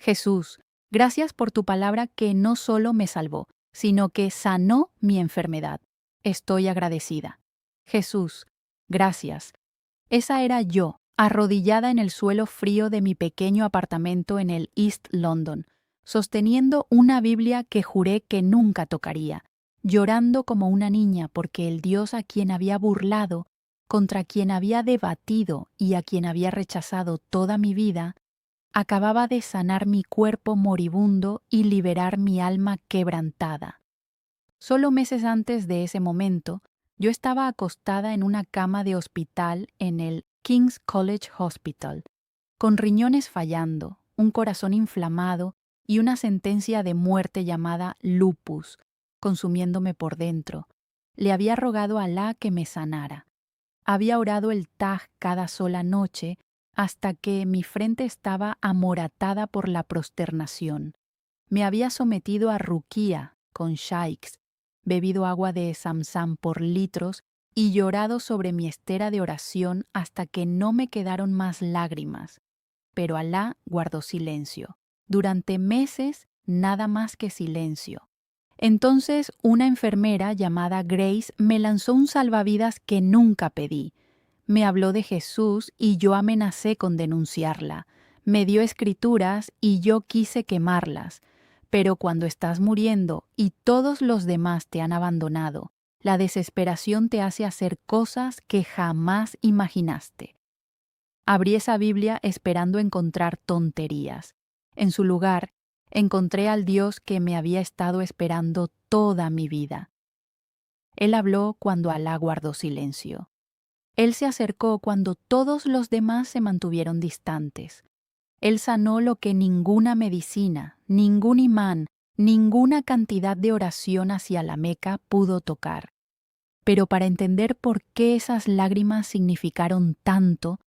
Jesús, gracias por tu palabra que no solo me salvó, sino que sanó mi enfermedad. Estoy agradecida. Jesús, gracias. Esa era yo, arrodillada en el suelo frío de mi pequeño apartamento en el East London, sosteniendo una Biblia que juré que nunca tocaría, llorando como una niña porque el Dios a quien había burlado, contra quien había debatido y a quien había rechazado toda mi vida, acababa de sanar mi cuerpo moribundo y liberar mi alma quebrantada. Solo meses antes de ese momento, yo estaba acostada en una cama de hospital en el King's College Hospital, con riñones fallando, un corazón inflamado y una sentencia de muerte llamada lupus, consumiéndome por dentro. Le había rogado a Alá que me sanara. Había orado el Taj cada sola noche hasta que mi frente estaba amoratada por la prosternación. Me había sometido a ruquía con shaiks, bebido agua de Zamzam por litros y llorado sobre mi estera de oración hasta que no me quedaron más lágrimas. Pero Alá guardó silencio. Durante meses, nada más que silencio. Entonces, una enfermera llamada Grace me lanzó un salvavidas que nunca pedí. Me habló de Jesús y yo amenacé con denunciarla. Me dio escrituras y yo quise quemarlas. Pero cuando estás muriendo y todos los demás te han abandonado, la desesperación te hace hacer cosas que jamás imaginaste. Abrí esa Biblia esperando encontrar tonterías. En su lugar, encontré al Dios que me había estado esperando toda mi vida. Él habló cuando Alá guardó silencio. Él se acercó cuando todos los demás se mantuvieron distantes. Él sanó lo que ninguna medicina, ningún imán, ninguna cantidad de oración hacia la Meca pudo tocar. Pero para entender por qué esas lágrimas significaron tanto,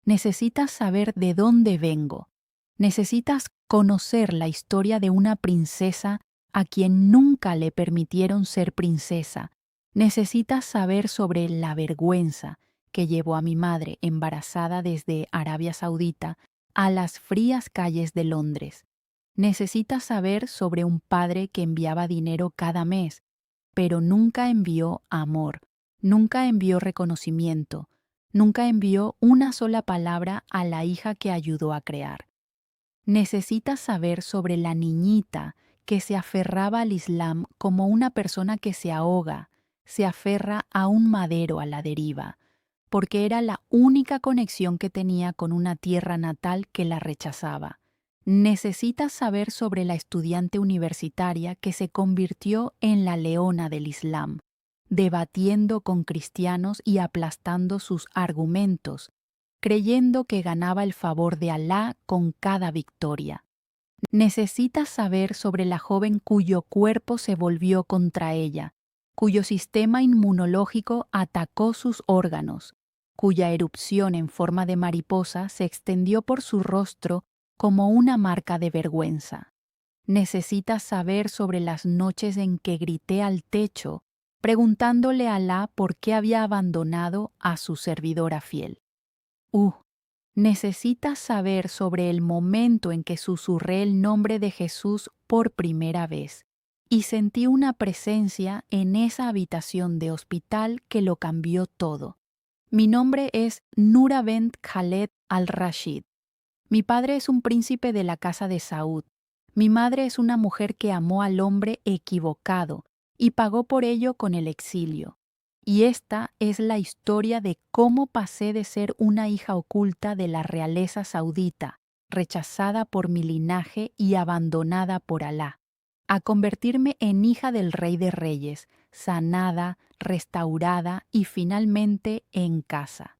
necesitas saber de dónde vengo. Necesitas conocer la historia de una princesa a quien nunca le permitieron ser princesa. Necesitas saber sobre la vergüenza que llevó a mi madre embarazada desde Arabia Saudita a las frías calles de Londres. Necesitas saber sobre un padre que enviaba dinero cada mes, pero nunca envió amor, nunca envió reconocimiento, nunca envió una sola palabra a la hija que ayudó a crear. Necesitas saber sobre la niñita que se aferraba al Islam como una persona que se ahoga, se aferra a un madero a la deriva, porque era la única conexión que tenía con una tierra natal que la rechazaba. Necesitas saber sobre la estudiante universitaria que se convirtió en la leona del Islam, debatiendo con cristianos y aplastando sus argumentos, creyendo que ganaba el favor de Alá con cada victoria. Necesitas saber sobre la joven cuyo cuerpo se volvió contra ella, cuyo sistema inmunológico atacó sus órganos, cuya erupción en forma de mariposa se extendió por su rostro como una marca de vergüenza. Necesitas saber sobre las noches en que grité al techo, preguntándole a Alá por qué había abandonado a su servidora fiel. Necesitas saber sobre el momento en que susurré el nombre de Jesús por primera vez y sentí una presencia en esa habitación de hospital que lo cambió todo. Mi nombre es Nura Bent Khaled al-Rashid. Mi padre es un príncipe de la casa de Saud. Mi madre es una mujer que amó al hombre equivocado y pagó por ello con el exilio. Y esta es la historia de cómo pasé de ser una hija oculta de la realeza saudita, rechazada por mi linaje y abandonada por Alá, a convertirme en hija del Rey de Reyes, sanada, restaurada y finalmente en casa.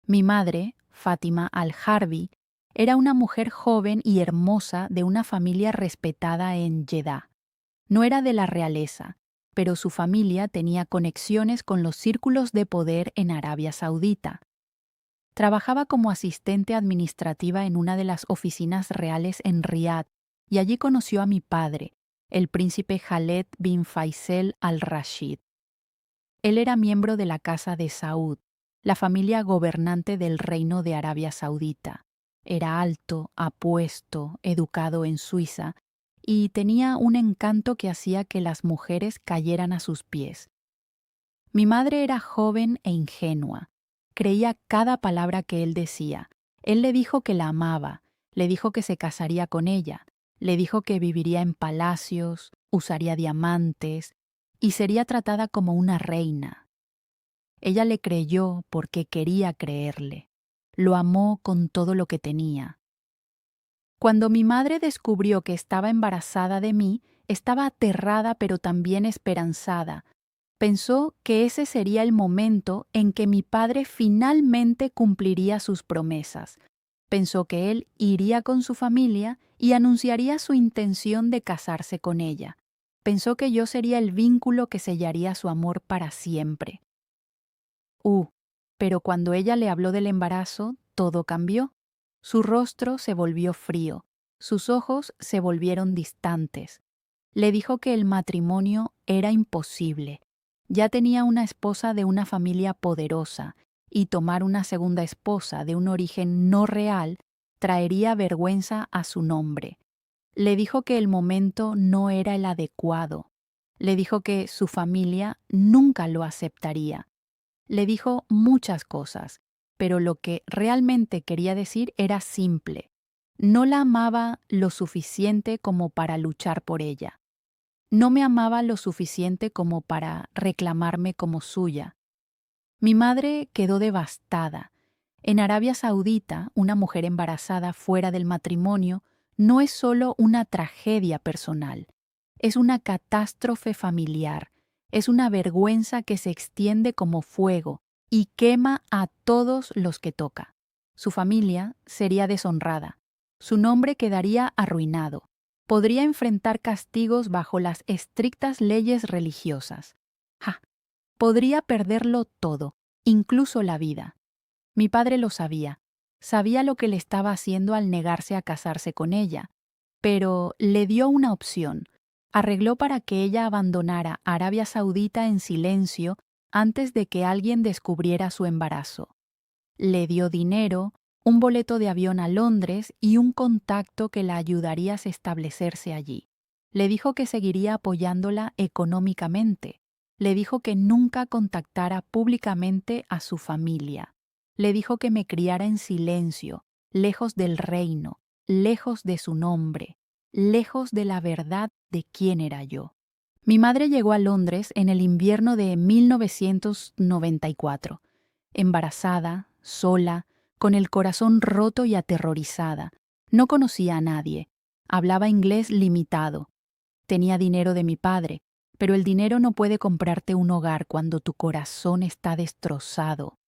Mi madre, Fátima al-Harbi, era una mujer joven y hermosa de una familia respetada en Jeddah. No era de la realeza, pero su familia tenía conexiones con los círculos de poder en Arabia Saudita. Trabajaba como asistente administrativa en una de las oficinas reales en Riad y allí conoció a mi padre, el príncipe Khaled bin Faisal al-Rashid. Él era miembro de la Casa de Saud, la familia gobernante del Reino de Arabia Saudita. Era alto, apuesto, educado en Suiza, y tenía un encanto que hacía que las mujeres cayeran a sus pies. Mi madre era joven e ingenua. Creía cada palabra que él decía. Él le dijo que la amaba, le dijo que se casaría con ella, le dijo que viviría en palacios, usaría diamantes y sería tratada como una reina. Ella le creyó porque quería creerle. Lo amó con todo lo que tenía. Cuando mi madre descubrió que estaba embarazada de mí, estaba aterrada pero también esperanzada. Pensó que ese sería el momento en que mi padre finalmente cumpliría sus promesas. Pensó que él iría con su familia y anunciaría su intención de casarse con ella. Pensó que yo sería el vínculo que sellaría su amor para siempre. Pero cuando ella le habló del embarazo, todo cambió. Su rostro se volvió frío, sus ojos se volvieron distantes. Le dijo que el matrimonio era imposible. Ya tenía una esposa de una familia poderosa, y tomar una segunda esposa de un origen no real traería vergüenza a su nombre. Le dijo que el momento no era el adecuado. Le dijo que su familia nunca lo aceptaría. Le dijo muchas cosas, pero lo que realmente quería decir era simple. No la amaba lo suficiente como para luchar por ella. No me amaba lo suficiente como para reclamarme como suya. Mi madre quedó devastada. En Arabia Saudita, una mujer embarazada fuera del matrimonio no es solo una tragedia personal, es una catástrofe familiar, es una vergüenza que se extiende como fuego y quema a todos los que toca. Su familia sería deshonrada, su nombre quedaría arruinado, podría enfrentar castigos bajo las estrictas leyes religiosas. ¡Ja! Podría perderlo todo, incluso la vida. Mi padre lo sabía. Sabía lo que le estaba haciendo al negarse a casarse con ella, pero le dio una opción. Arregló para que ella abandonara Arabia Saudita en silencio antes de que alguien descubriera su embarazo. Le dio dinero, un boleto de avión a Londres y un contacto que la ayudaría a establecerse allí. Le dijo que seguiría apoyándola económicamente. Le dijo que nunca contactara públicamente a su familia. Le dijo que me criara en silencio, lejos del reino, lejos de su nombre, lejos de la verdad de quién era yo. Mi madre llegó a Londres en el invierno de 1994, embarazada, sola, con el corazón roto y aterrorizada. No conocía a nadie. Hablaba inglés limitado. Tenía dinero de mi padre, pero el dinero no puede comprarte un hogar cuando tu corazón está destrozado.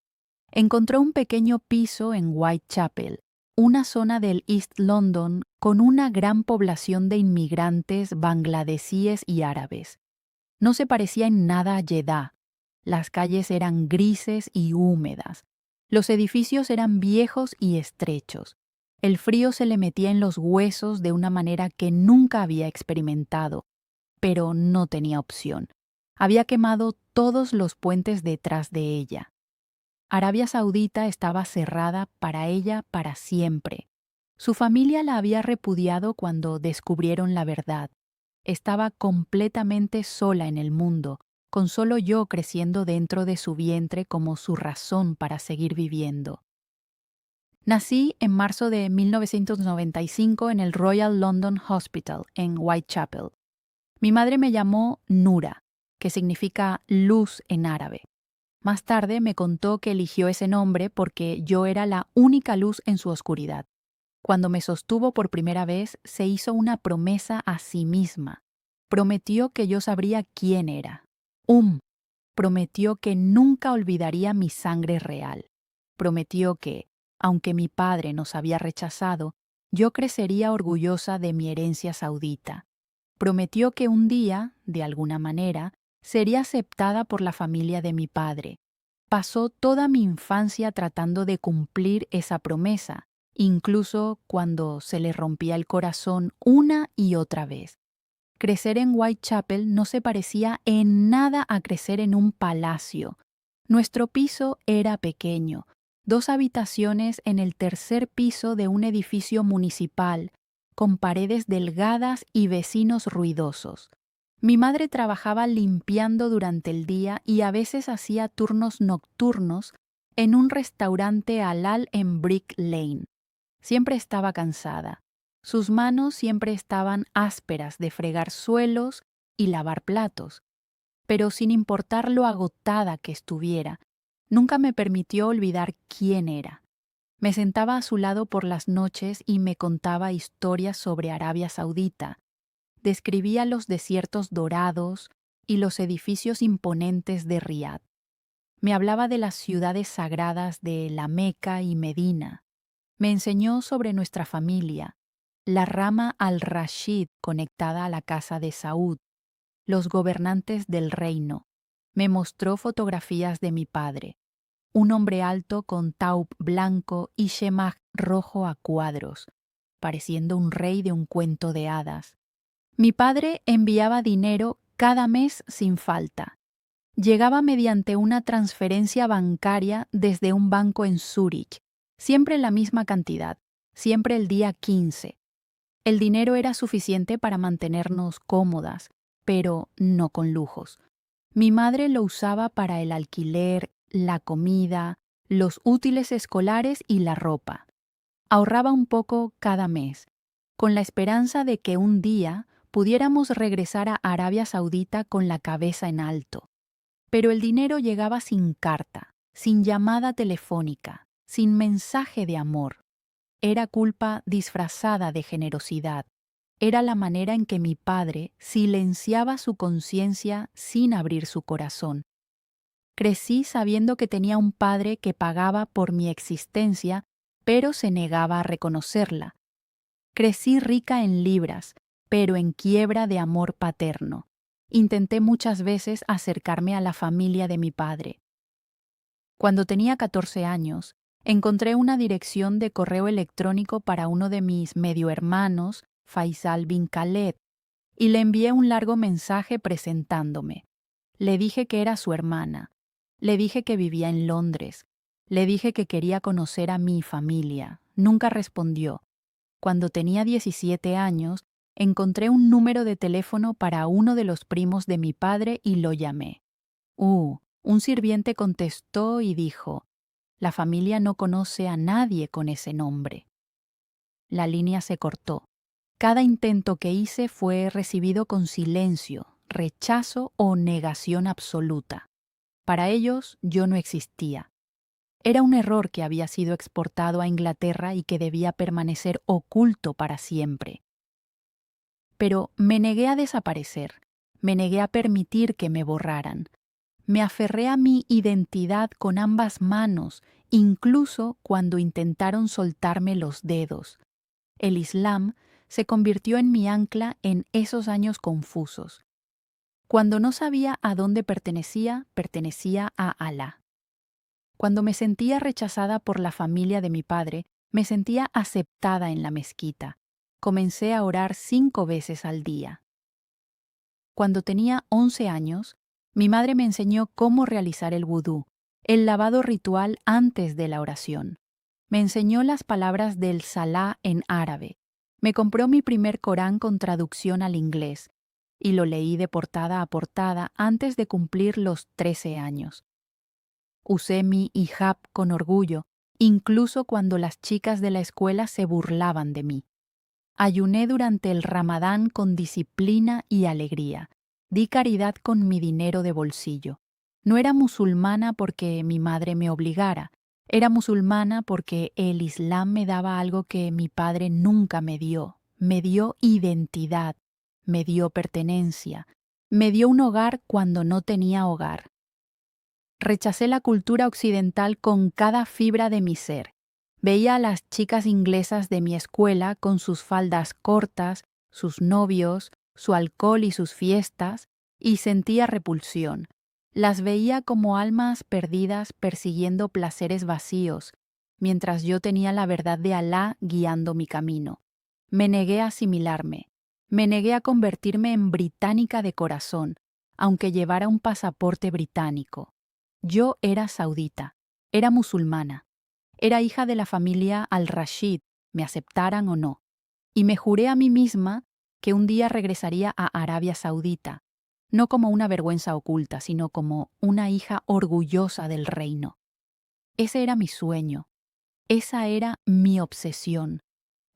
Encontró un pequeño piso en Whitechapel, una zona del East London con una gran población de inmigrantes bangladesíes y árabes. No se parecía en nada a Jeddah. Las calles eran grises y húmedas. Los edificios eran viejos y estrechos. El frío se le metía en los huesos de una manera que nunca había experimentado, pero no tenía opción. Había quemado todos los puentes detrás de ella. Arabia Saudita estaba cerrada para ella para siempre. Su familia la había repudiado cuando descubrieron la verdad. Estaba completamente sola en el mundo, con solo yo creciendo dentro de su vientre como su razón para seguir viviendo. Nací en marzo de 1995 en el Royal London Hospital, en Whitechapel. Mi madre me llamó Nura, que significa luz en árabe. Más tarde me contó que eligió ese nombre porque yo era la única luz en su oscuridad. Cuando me sostuvo por primera vez, se hizo una promesa a sí misma. Prometió que yo sabría quién era. Prometió que nunca olvidaría mi sangre real. Prometió que, aunque mi padre nos había rechazado, yo crecería orgullosa de mi herencia saudita. Prometió que un día, de alguna manera, sería aceptada por la familia de mi padre. Pasó toda mi infancia tratando de cumplir esa promesa, incluso cuando se le rompía el corazón una y otra vez. Crecer en Whitechapel no se parecía en nada a crecer en un palacio. Nuestro piso era pequeño, 2 habitaciones en el tercer piso de un edificio municipal, con paredes delgadas y vecinos ruidosos. Mi madre trabajaba limpiando durante el día y a veces hacía turnos nocturnos en un restaurante halal en Brick Lane. Siempre estaba cansada. Sus manos siempre estaban ásperas de fregar suelos y lavar platos. Pero sin importar lo agotada que estuviera, nunca me permitió olvidar quién era. Me sentaba a su lado por las noches y me contaba historias sobre Arabia Saudita. Describía los desiertos dorados y los edificios imponentes de Riad. Me hablaba de las ciudades sagradas de La Meca y Medina. Me enseñó sobre nuestra familia, la rama al-Rashid conectada a la casa de Saud, los gobernantes del reino. Me mostró fotografías de mi padre, un hombre alto con taub blanco y shemaj rojo a cuadros, pareciendo un rey de un cuento de hadas. Mi padre enviaba dinero cada mes sin falta. Llegaba mediante una transferencia bancaria desde un banco en Zúrich, siempre la misma cantidad, siempre el día 15. El dinero era suficiente para mantenernos cómodas, pero no con lujos. Mi madre lo usaba para el alquiler, la comida, los útiles escolares y la ropa. Ahorraba un poco cada mes, con la esperanza de que un día pudiéramos regresar a Arabia Saudita con la cabeza en alto. Pero el dinero llegaba sin carta, sin llamada telefónica, sin mensaje de amor. Era culpa disfrazada de generosidad. Era la manera en que mi padre silenciaba su conciencia sin abrir su corazón. Crecí sabiendo que tenía un padre que pagaba por mi existencia, pero se negaba a reconocerla. Crecí rica en libras, pero en quiebra de amor paterno. Intenté muchas veces acercarme a la familia de mi padre. Cuando tenía 14 años, encontré una dirección de correo electrónico para uno de mis medio hermanos, Faisal bin Khaled, y le envié un largo mensaje presentándome. Le dije que era su hermana. Le dije que vivía en Londres. Le dije que quería conocer a mi familia. Nunca respondió. Cuando tenía 17 años, encontré un número de teléfono para uno de los primos de mi padre y lo llamé. Un sirviente contestó y dijo: «La familia no conoce a nadie con ese nombre». La línea se cortó. Cada intento que hice fue recibido con silencio, rechazo o negación absoluta. Para ellos yo no existía. Era un error que había sido exportado a Inglaterra y que debía permanecer oculto para siempre. Pero me negué a desaparecer, me negué a permitir que me borraran. Me aferré a mi identidad con ambas manos, incluso cuando intentaron soltarme los dedos. El Islam se convirtió en mi ancla en esos años confusos. Cuando no sabía a dónde pertenecía, pertenecía a Alá. Cuando me sentía rechazada por la familia de mi padre, me sentía aceptada en la mezquita. Comencé a orar 5 veces al día. Cuando tenía 11 años, mi madre me enseñó cómo realizar el vudú, el lavado ritual antes de la oración. Me enseñó las palabras del Salá en árabe. Me compró mi primer Corán con traducción al inglés y lo leí de portada a portada antes de cumplir los 13 años. Usé mi hijab con orgullo, incluso cuando las chicas de la escuela se burlaban de mí. Ayuné durante el Ramadán con disciplina y alegría. Di caridad con mi dinero de bolsillo. No era musulmana porque mi madre me obligara. Era musulmana porque el Islam me daba algo que mi padre nunca me dio. Me dio identidad, me dio pertenencia, me dio un hogar cuando no tenía hogar. Rechacé la cultura occidental con cada fibra de mi ser. Veía a las chicas inglesas de mi escuela con sus faldas cortas, sus novios, su alcohol y sus fiestas, y sentía repulsión. Las veía como almas perdidas persiguiendo placeres vacíos, mientras yo tenía la verdad de Alá guiando mi camino. Me negué a asimilarme. Me negué a convertirme en británica de corazón, aunque llevara un pasaporte británico. Yo era saudita, era musulmana. Era hija de la familia Al-Rashid, me aceptaran o no, y me juré a mí misma que un día regresaría a Arabia Saudita, no como una vergüenza oculta, sino como una hija orgullosa del reino. Ese era mi sueño, esa era mi obsesión,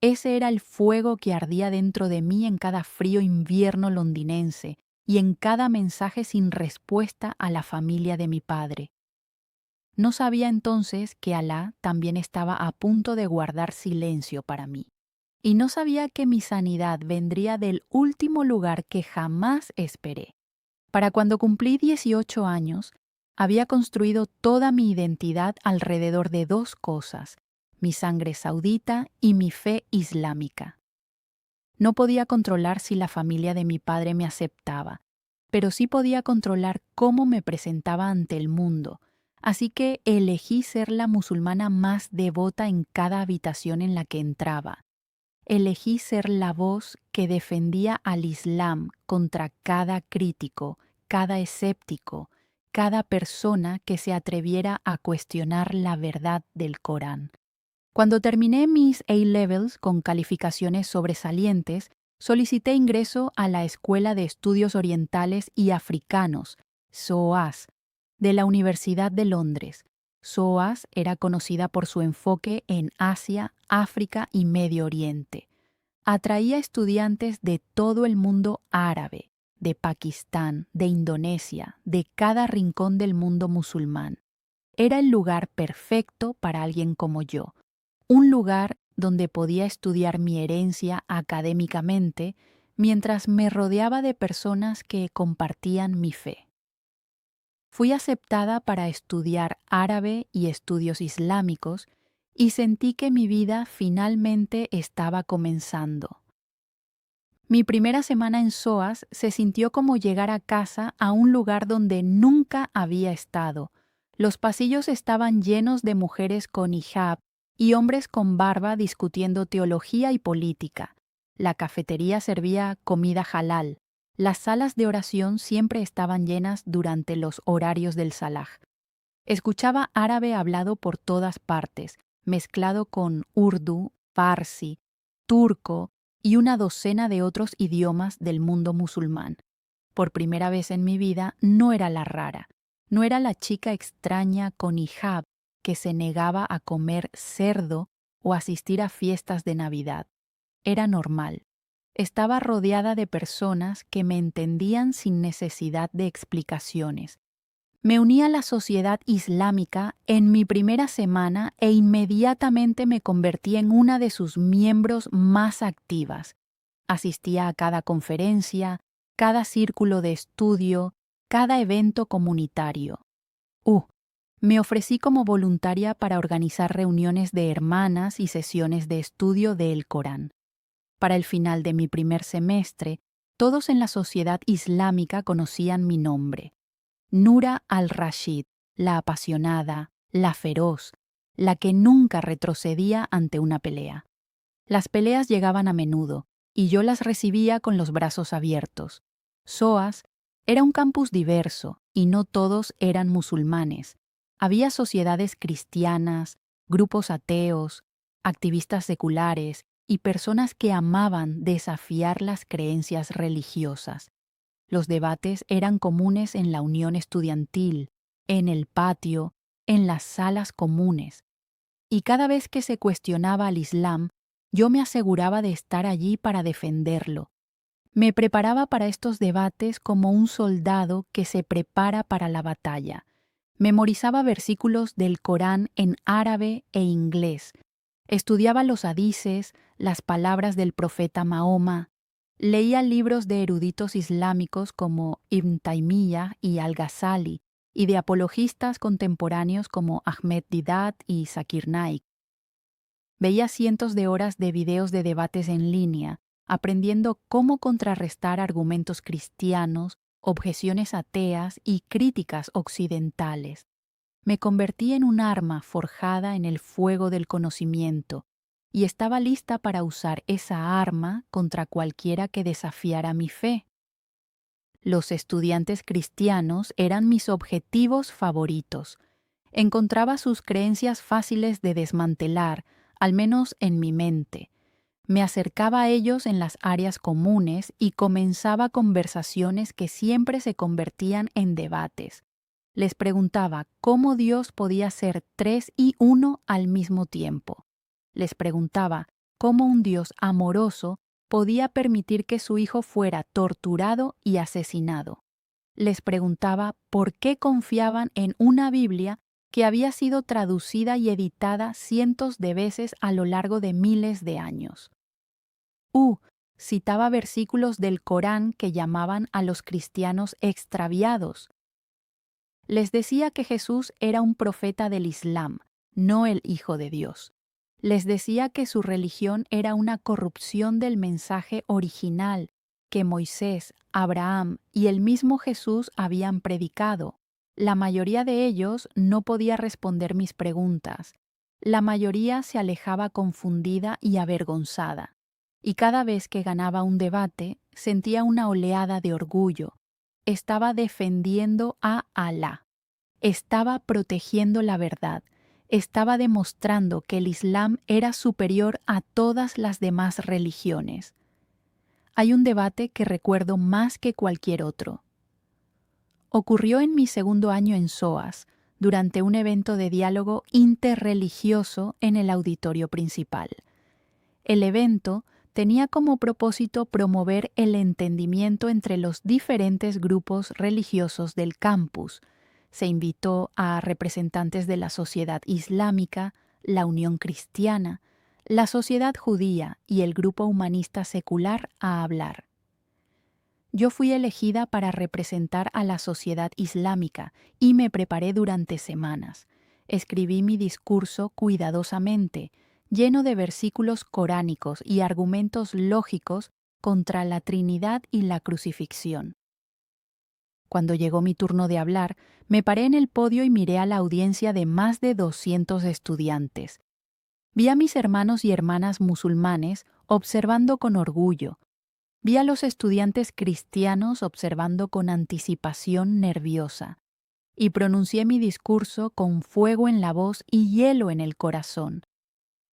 ese era el fuego que ardía dentro de mí en cada frío invierno londinense y en cada mensaje sin respuesta a la familia de mi padre. No sabía entonces que Alá también estaba a punto de guardar silencio para mí. Y no sabía que mi sanidad vendría del último lugar que jamás esperé. Para cuando cumplí 18 años, había construido toda mi identidad alrededor de dos cosas: mi sangre saudita y mi fe islámica. No podía controlar si la familia de mi padre me aceptaba, pero sí podía controlar cómo me presentaba ante el mundo, así que elegí ser la musulmana más devota en cada habitación en la que entraba. Elegí ser la voz que defendía al Islam contra cada crítico, cada escéptico, cada persona que se atreviera a cuestionar la verdad del Corán. Cuando terminé mis A-Levels con calificaciones sobresalientes, solicité ingreso a la Escuela de Estudios Orientales y Africanos, SOAS, de la Universidad de Londres. SOAS era conocida por su enfoque en Asia, África y Medio Oriente. Atraía estudiantes de todo el mundo árabe, de Pakistán, de Indonesia, de cada rincón del mundo musulmán. Era el lugar perfecto para alguien como yo. Un lugar donde podía estudiar mi herencia académicamente mientras me rodeaba de personas que compartían mi fe. Fui aceptada para estudiar árabe y estudios islámicos y sentí que mi vida finalmente estaba comenzando. Mi primera semana en SOAS se sintió como llegar a casa a un lugar donde nunca había estado. Los pasillos estaban llenos de mujeres con hijab y hombres con barba discutiendo teología y política. La cafetería servía comida halal. Las salas de oración siempre estaban llenas durante los horarios del salah. Escuchaba árabe hablado por todas partes, mezclado con urdu, farsi, turco y una docena de otros idiomas del mundo musulmán. Por primera vez en mi vida no era la rara, no era la chica extraña con hijab que se negaba a comer cerdo o asistir a fiestas de Navidad. Era normal. Estaba rodeada de personas que me entendían sin necesidad de explicaciones. Me uní a la sociedad islámica en mi primera semana e inmediatamente me convertí en una de sus miembros más activas. Asistía a cada conferencia, cada círculo de estudio, cada evento comunitario. Me ofrecí como voluntaria para organizar reuniones de hermanas y sesiones de estudio del Corán. Para el final de mi primer semestre, todos en la sociedad islámica conocían mi nombre: Nura al-Rashid, la apasionada, la feroz, la que nunca retrocedía ante una pelea. Las peleas llegaban a menudo, y yo las recibía con los brazos abiertos. SOAS era un campus diverso, y no todos eran musulmanes. Había sociedades cristianas, grupos ateos, activistas seculares y personas que amaban desafiar las creencias religiosas. Los debates eran comunes en la unión estudiantil, en el patio, en las salas comunes. Y cada vez que se cuestionaba al Islam, yo me aseguraba de estar allí para defenderlo. Me preparaba para estos debates como un soldado que se prepara para la batalla. Memorizaba versículos del Corán en árabe e inglés. Estudiaba los hadices, las palabras del profeta Mahoma. Leía libros de eruditos islámicos como Ibn Taymiyyah y Al-Ghazali, y de apologistas contemporáneos como Ahmed Didat y Zakir Naik. Veía cientos de horas de videos de debates en línea, aprendiendo cómo contrarrestar argumentos cristianos, objeciones ateas y críticas occidentales. Me convertí en un arma forjada en el fuego del conocimiento y estaba lista para usar esa arma contra cualquiera que desafiara mi fe. Los estudiantes cristianos eran mis objetivos favoritos. Encontraba sus creencias fáciles de desmantelar, al menos en mi mente. Me acercaba a ellos en las áreas comunes y comenzaba conversaciones que siempre se convertían en debates. Les preguntaba cómo Dios podía ser tres y uno al mismo tiempo. Les preguntaba cómo un Dios amoroso podía permitir que su hijo fuera torturado y asesinado. Les preguntaba por qué confiaban en una Biblia que había sido traducida y editada cientos de veces a lo largo de miles de años. Citaba versículos del Corán que llamaban a los cristianos extraviados. Les decía que Jesús era un profeta del Islam, no el Hijo de Dios. Les decía que su religión era una corrupción del mensaje original que Moisés, Abraham y el mismo Jesús habían predicado. La mayoría de ellos no podía responder mis preguntas. La mayoría se alejaba confundida y avergonzada. Y cada vez que ganaba un debate, sentía una oleada de orgullo. Estaba defendiendo a Alá. Estaba protegiendo la verdad. Estaba demostrando que el Islam era superior a todas las demás religiones. Hay un debate que recuerdo más que cualquier otro. Ocurrió en mi segundo año en SOAS, durante un evento de diálogo interreligioso en el auditorio principal. El evento tenía como propósito promover el entendimiento entre los diferentes grupos religiosos del campus. Se invitó a representantes de la Sociedad Islámica, la Unión Cristiana, la Sociedad Judía y el Grupo Humanista Secular a hablar. Yo fui elegida para representar a la Sociedad Islámica y me preparé durante semanas. Escribí mi discurso cuidadosamente, lleno de versículos coránicos y argumentos lógicos contra la Trinidad y la crucifixión. Cuando llegó mi turno de hablar, me paré en el podio y miré a la audiencia de más de 200 estudiantes. Vi a mis hermanos y hermanas musulmanes observando con orgullo. Vi a los estudiantes cristianos observando con anticipación nerviosa. Y pronuncié mi discurso con fuego en la voz y hielo en el corazón.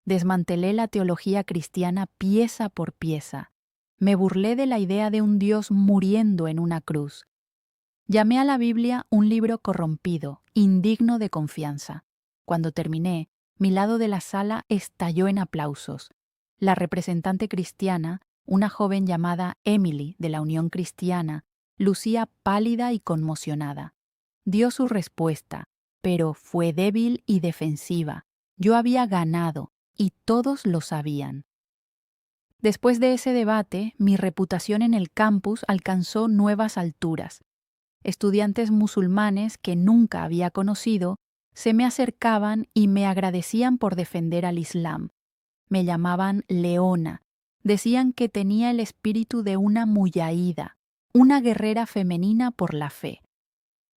Desmantelé la teología cristiana pieza por pieza. Me burlé de la idea de un Dios muriendo en una cruz. Llamé a la Biblia un libro corrompido, indigno de confianza. Cuando terminé, mi lado de la sala estalló en aplausos. La representante cristiana, una joven llamada Emily de la Unión Cristiana, lucía pálida y conmocionada. Dio su respuesta, pero fue débil y defensiva. Yo había ganado, y todos lo sabían. Después de ese debate, mi reputación en el campus alcanzó nuevas alturas. Estudiantes musulmanes que nunca había conocido se me acercaban y me agradecían por defender al Islam. Me llamaban Leona. Decían que tenía el espíritu de una muyahida, una guerrera femenina por la fe.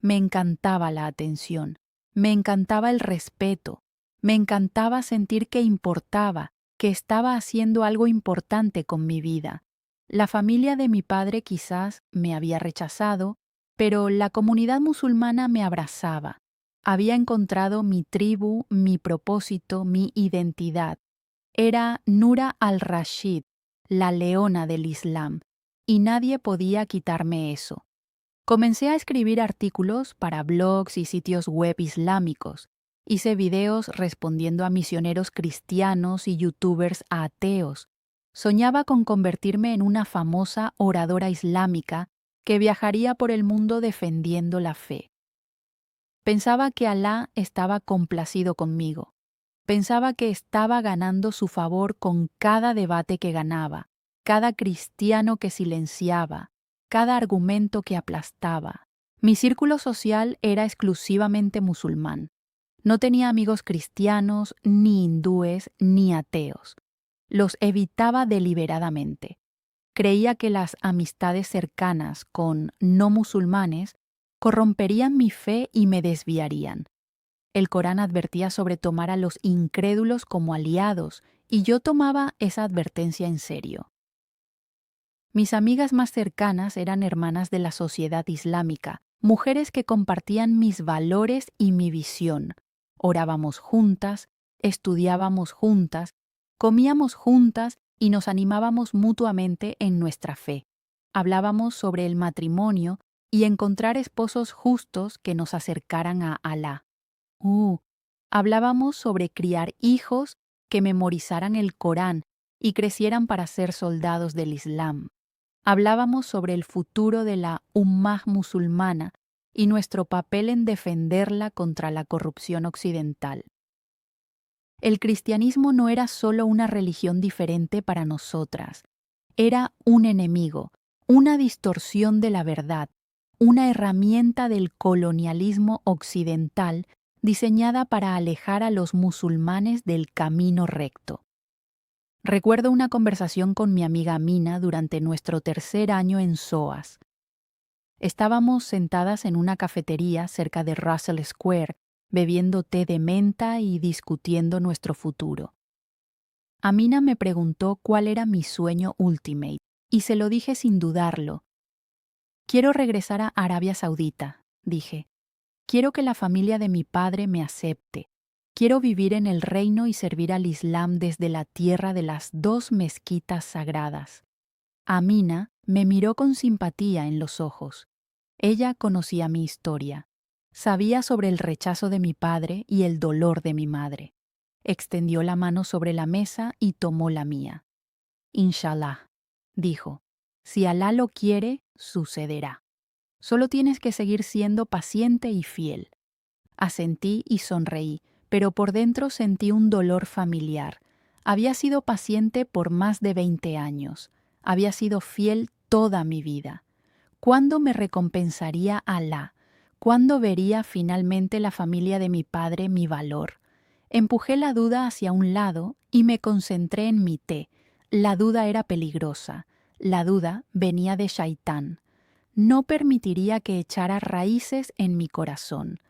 Me encantaba la atención, me encantaba el respeto, me encantaba sentir que importaba, que estaba haciendo algo importante con mi vida. La familia de mi padre quizás me había rechazado, pero la comunidad musulmana me abrazaba. Había encontrado mi tribu, mi propósito, mi identidad. Era Nura al-Rashid, la leona del Islam, y nadie podía quitarme eso. Comencé a escribir artículos para blogs y sitios web islámicos. Hice videos respondiendo a misioneros cristianos y youtubers ateos. Soñaba con convertirme en una famosa oradora islámica que viajaría por el mundo defendiendo la fe. Pensaba que Alá estaba complacido conmigo. Pensaba que estaba ganando su favor con cada debate que ganaba, cada cristiano que silenciaba, cada argumento que aplastaba. Mi círculo social era exclusivamente musulmán. No tenía amigos cristianos, ni hindúes, ni ateos. Los evitaba deliberadamente. Creía que las amistades cercanas con no musulmanes corromperían mi fe y me desviarían. El Corán advertía sobre tomar a los incrédulos como aliados, y yo tomaba esa advertencia en serio. Mis amigas más cercanas eran hermanas de la sociedad islámica, mujeres que compartían mis valores y mi visión, Orábamos juntas, estudiábamos juntas, comíamos juntas y nos animábamos mutuamente en nuestra fe. Hablábamos sobre el matrimonio y encontrar esposos justos que nos acercaran a Alá. Hablábamos sobre criar hijos que memorizaran el Corán y crecieran para ser soldados del Islam. Hablábamos sobre el futuro de la Ummah musulmana y nuestro papel en defenderla contra la corrupción occidental. El cristianismo no era solo una religión diferente para nosotras, era un enemigo, una distorsión de la verdad, una herramienta del colonialismo occidental diseñada para alejar a los musulmanes del camino recto. Recuerdo una conversación con mi amiga Amina durante nuestro tercer año en SOAS. Estábamos sentadas en una cafetería cerca de Russell Square, bebiendo té de menta y discutiendo nuestro futuro. Amina me preguntó cuál era mi sueño ultimate, y se lo dije sin dudarlo. Quiero regresar a Arabia Saudita, dije. Quiero que la familia de mi padre me acepte. Quiero vivir en el reino y servir al Islam desde la tierra de las 2 mezquitas sagradas. Amina me miró con simpatía en los ojos. Ella conocía mi historia. Sabía sobre el rechazo de mi padre y el dolor de mi madre. Extendió la mano sobre la mesa y tomó la mía. Inshallah, dijo, si Alá lo quiere, sucederá. Solo tienes que seguir siendo paciente y fiel. Asentí y sonreí, pero por dentro sentí un dolor familiar. Había sido paciente por más de 20 años. Había sido fiel toda mi vida. ¿Cuándo me recompensaría Alá? ¿Cuándo vería finalmente la familia de mi padre mi valor? Empujé la duda hacia un lado y me concentré en mi té. La duda era peligrosa. La duda venía de Shaitán. No permitiría que echara raíces en mi corazón.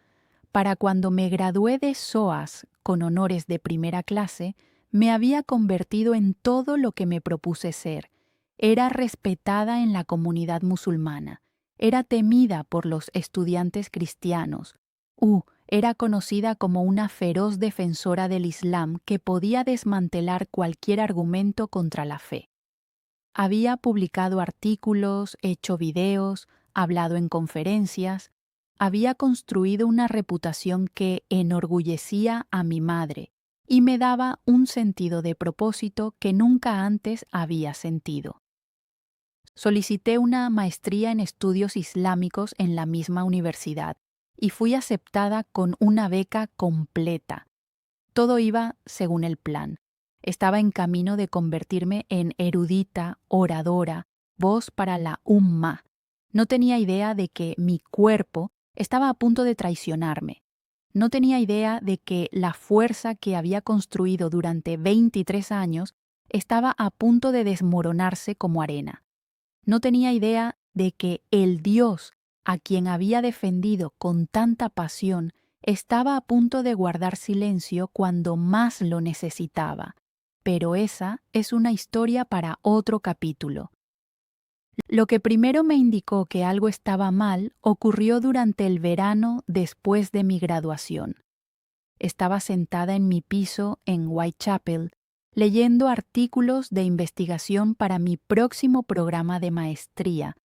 Para cuando me gradué de SOAS con honores de primera clase, me había convertido en todo lo que me propuse ser. Era respetada en la comunidad musulmana. Era temida por los estudiantes cristianos. Era conocida como una feroz defensora del Islam que podía desmantelar cualquier argumento contra la fe. Había publicado artículos, hecho videos, hablado en conferencias. Había construido una reputación que enorgullecía a mi madre y me daba un sentido de propósito que nunca antes había sentido. Solicité una maestría en estudios islámicos en la misma universidad y fui aceptada con una beca completa. Todo iba según el plan. Estaba en camino de convertirme en erudita, oradora, voz para la Ummah. No tenía idea de que mi cuerpo estaba a punto de traicionarme. No tenía idea de que la fuerza que había construido durante 23 años estaba a punto de desmoronarse como arena. No tenía idea de que el Dios a quien había defendido con tanta pasión estaba a punto de guardar silencio cuando más lo necesitaba. Pero esa es una historia para otro capítulo. Lo que primero me indicó que algo estaba mal ocurrió durante el verano después de mi graduación. Estaba sentada en mi piso en Whitechapel, leyendo artículos de investigación para mi próximo programa de maestría,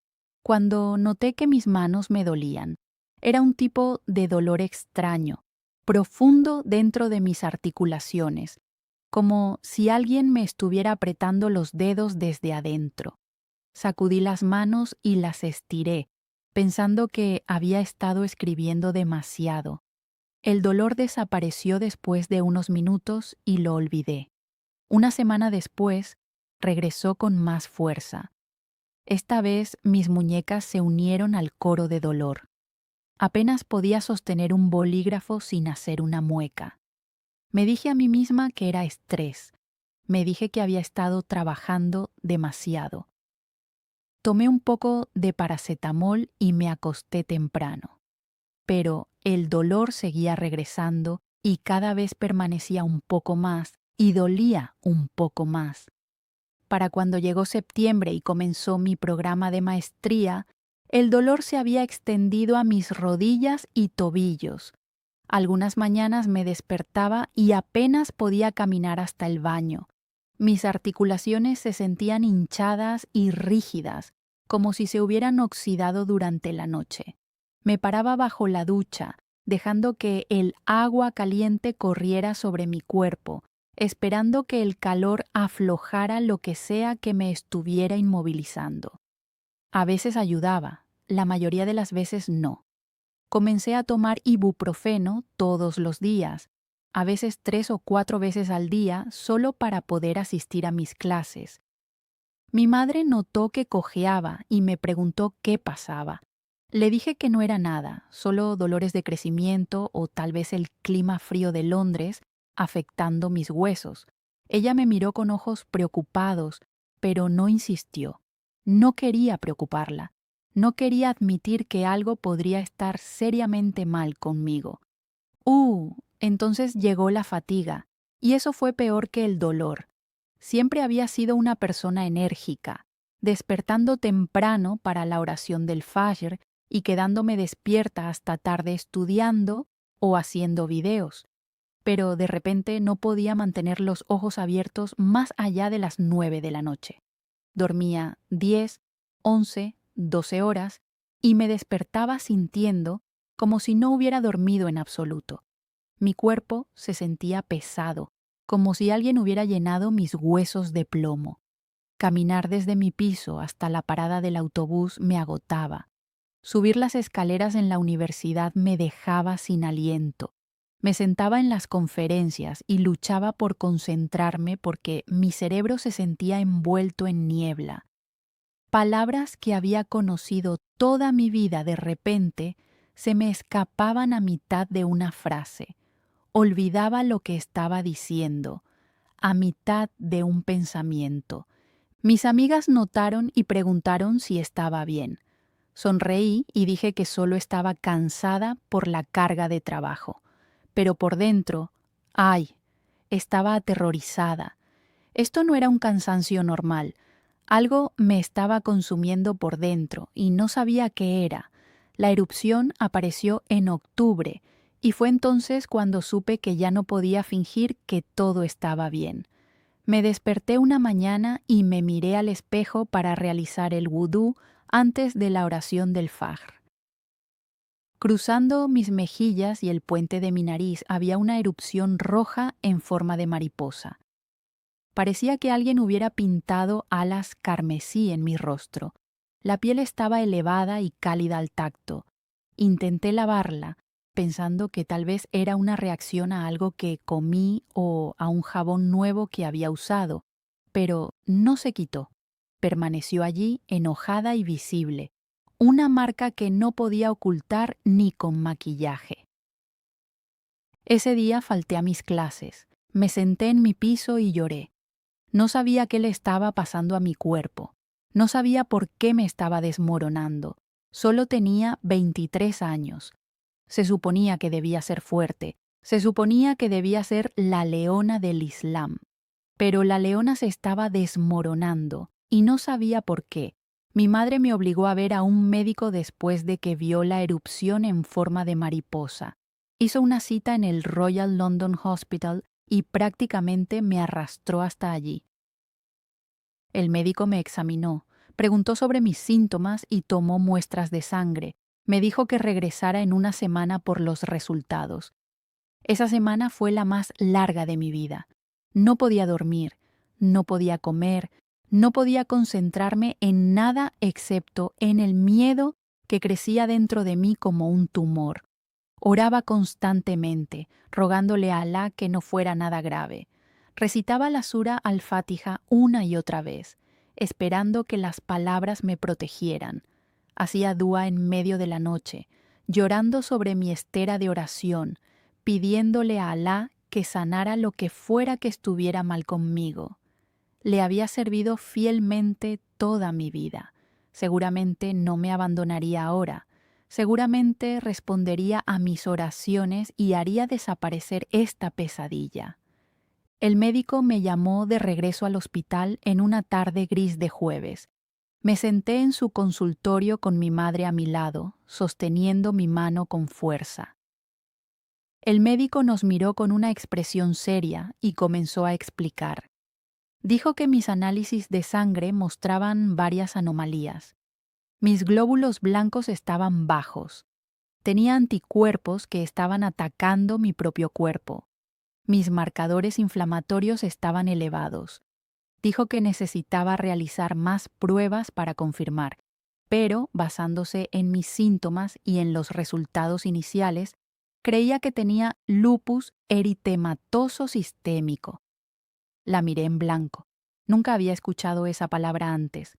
cuando noté que mis manos me dolían. Era un tipo de dolor extraño, profundo dentro de mis articulaciones, como si alguien me estuviera apretando los dedos desde adentro. Sacudí las manos y las estiré, pensando que había estado escribiendo demasiado. El dolor desapareció después de unos minutos y lo olvidé. Una semana después, regresó con más fuerza. Esta vez mis muñecas se unieron al coro de dolor. Apenas podía sostener un bolígrafo sin hacer una mueca. Me dije a mí misma que era estrés. Me dije que había estado trabajando demasiado. Tomé un poco de paracetamol y me acosté temprano. Pero el dolor seguía regresando y cada vez permanecía un poco más y dolía un poco más. Para cuando llegó septiembre y comenzó mi programa de maestría, el dolor se había extendido a mis rodillas y tobillos. Algunas mañanas me despertaba y apenas podía caminar hasta el baño. Mis articulaciones se sentían hinchadas y rígidas, como si se hubieran oxidado durante la noche. Me paraba bajo la ducha, dejando que el agua caliente corriera sobre mi cuerpo, esperando que el calor aflojara lo que sea que me estuviera inmovilizando. A veces ayudaba, la mayoría de las veces no. Comencé a tomar ibuprofeno todos los días, a veces 3 o 4 veces al día, solo para poder asistir a mis clases. Mi madre notó que cojeaba y me preguntó qué pasaba. Le dije que no era nada, solo dolores de crecimiento o tal vez el clima frío de Londres afectando mis huesos. Ella me miró con ojos preocupados, pero no insistió. No quería preocuparla. No quería admitir que algo podría estar seriamente mal conmigo. Entonces llegó la fatiga, y eso fue peor que el dolor. Siempre había sido una persona enérgica, despertando temprano para la oración del Fajr y quedándome despierta hasta tarde estudiando o haciendo videos. Pero de repente no podía mantener los ojos abiertos más allá de las 9 de la noche. Dormía 10, 11, 12 horas y me despertaba sintiendo como si no hubiera dormido en absoluto. Mi cuerpo se sentía pesado, como si alguien hubiera llenado mis huesos de plomo. Caminar desde mi piso hasta la parada del autobús me agotaba. Subir las escaleras en la universidad me dejaba sin aliento. Me sentaba en las conferencias y luchaba por concentrarme porque mi cerebro se sentía envuelto en niebla. Palabras que había conocido toda mi vida de repente se me escapaban a mitad de una frase. Olvidaba lo que estaba diciendo, a mitad de un pensamiento. Mis amigas notaron y preguntaron si estaba bien. Sonreí y dije que solo estaba cansada por la carga de trabajo. Pero por dentro, ¡ay!, estaba aterrorizada. Esto no era un cansancio normal. Algo me estaba consumiendo por dentro y no sabía qué era. La erupción apareció en octubre y fue entonces cuando supe que ya no podía fingir que todo estaba bien. Me desperté una mañana y me miré al espejo para realizar el wudú antes de la oración del Fajr. Cruzando mis mejillas y el puente de mi nariz había una erupción roja en forma de mariposa. Parecía que alguien hubiera pintado alas carmesí en mi rostro. La piel estaba elevada y cálida al tacto. Intenté lavarla, pensando que tal vez era una reacción a algo que comí o a un jabón nuevo que había usado, pero no se quitó. Permaneció allí enojada y visible, una marca que no podía ocultar ni con maquillaje. Ese día falté a mis clases, me senté en mi piso y lloré. No sabía qué le estaba pasando a mi cuerpo, no sabía por qué me estaba desmoronando. Solo tenía 23 años. Se suponía que debía ser fuerte, se suponía que debía ser la leona del Islam. Pero la leona se estaba desmoronando y no sabía por qué. Mi madre me obligó a ver a un médico después de que vio la erupción en forma de mariposa. Hizo una cita en el Royal London Hospital y prácticamente me arrastró hasta allí. El médico me examinó, preguntó sobre mis síntomas y tomó muestras de sangre. Me dijo que regresara en una semana por los resultados. Esa semana fue la más larga de mi vida. No podía dormir, no podía comer, no podía concentrarme en nada excepto en el miedo que crecía dentro de mí como un tumor. Oraba constantemente, rogándole a Alá que no fuera nada grave. Recitaba la sura al-Fatiha una y otra vez, esperando que las palabras me protegieran. Hacía dua en medio de la noche, llorando sobre mi estera de oración, pidiéndole a Alá que sanara lo que fuera que estuviera mal conmigo. Le había servido fielmente toda mi vida. Seguramente no me abandonaría ahora. Seguramente respondería a mis oraciones y haría desaparecer esta pesadilla. El médico me llamó de regreso al hospital en una tarde gris de jueves. Me senté en su consultorio con mi madre a mi lado, sosteniendo mi mano con fuerza. El médico nos miró con una expresión seria y comenzó a explicar. Dijo que mis análisis de sangre mostraban varias anomalías. Mis glóbulos blancos estaban bajos. Tenía anticuerpos que estaban atacando mi propio cuerpo. Mis marcadores inflamatorios estaban elevados. Dijo que necesitaba realizar más pruebas para confirmar, pero basándose en mis síntomas y en los resultados iniciales, creía que tenía lupus eritematoso sistémico. La miré en blanco. Nunca había escuchado esa palabra antes.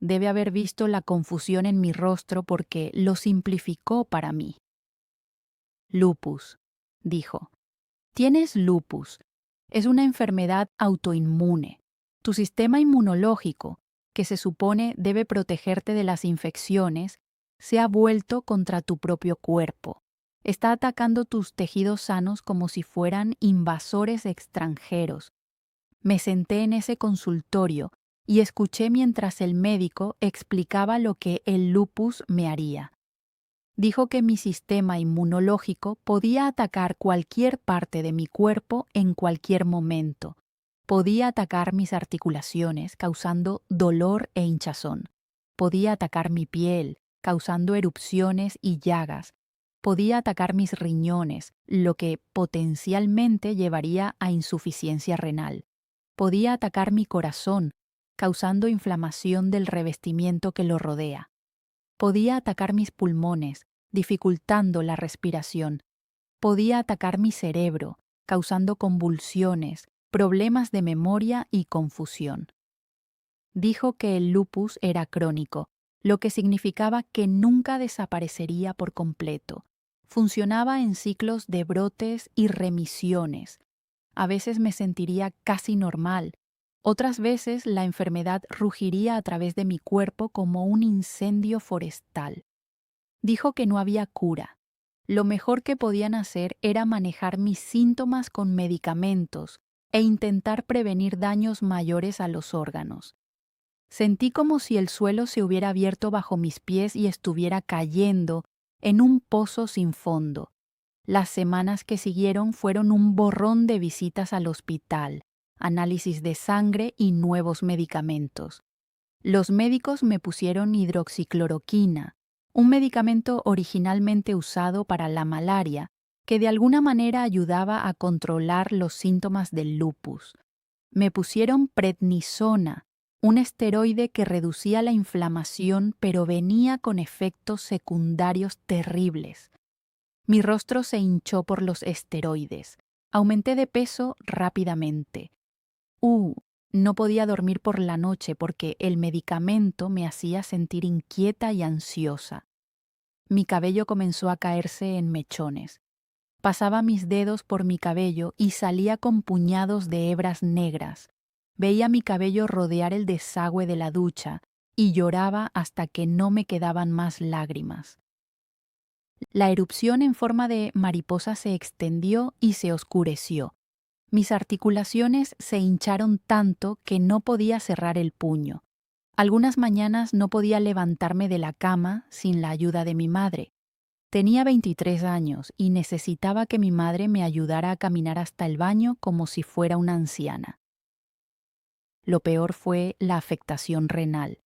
Debe haber visto la confusión en mi rostro porque lo simplificó para mí. Lupus, dijo. Tienes lupus. Es una enfermedad autoinmune. Tu sistema inmunológico, que se supone debe protegerte de las infecciones, se ha vuelto contra tu propio cuerpo. Está atacando tus tejidos sanos como si fueran invasores extranjeros. Me senté en ese consultorio y escuché mientras el médico explicaba lo que el lupus me haría. Dijo que mi sistema inmunológico podía atacar cualquier parte de mi cuerpo en cualquier momento. Podía atacar mis articulaciones, causando dolor e hinchazón. Podía atacar mi piel, causando erupciones y llagas. Podía atacar mis riñones, lo que potencialmente llevaría a insuficiencia renal. Podía atacar mi corazón, causando inflamación del revestimiento que lo rodea. Podía atacar mis pulmones, dificultando la respiración. Podía atacar mi cerebro, causando convulsiones, problemas de memoria y confusión. Dijo que el lupus era crónico, lo que significaba que nunca desaparecería por completo. Funcionaba en ciclos de brotes y remisiones. A veces me sentiría casi normal. Otras veces la enfermedad rugiría a través de mi cuerpo como un incendio forestal. Dijo que no había cura. Lo mejor que podían hacer era manejar mis síntomas con medicamentos e intentar prevenir daños mayores a los órganos. Sentí como si el suelo se hubiera abierto bajo mis pies y estuviera cayendo en un pozo sin fondo. Las semanas que siguieron fueron un borrón de visitas al hospital, análisis de sangre y nuevos medicamentos. Los médicos me pusieron hidroxicloroquina, un medicamento originalmente usado para la malaria, que de alguna manera ayudaba a controlar los síntomas del lupus. Me pusieron prednisona, un esteroide que reducía la inflamación pero venía con efectos secundarios terribles. Mi rostro se hinchó por los esteroides. Aumenté de peso rápidamente. No podía dormir por la noche porque el medicamento me hacía sentir inquieta y ansiosa. Mi cabello comenzó a caerse en mechones. Pasaba mis dedos por mi cabello y salía con puñados de hebras negras. Veía mi cabello rodear el desagüe de la ducha y lloraba hasta que no me quedaban más lágrimas. La erupción en forma de mariposa se extendió y se oscureció. Mis articulaciones se hincharon tanto que no podía cerrar el puño. Algunas mañanas no podía levantarme de la cama sin la ayuda de mi madre. Tenía 23 años y necesitaba que mi madre me ayudara a caminar hasta el baño como si fuera una anciana. Lo peor fue la afectación renal.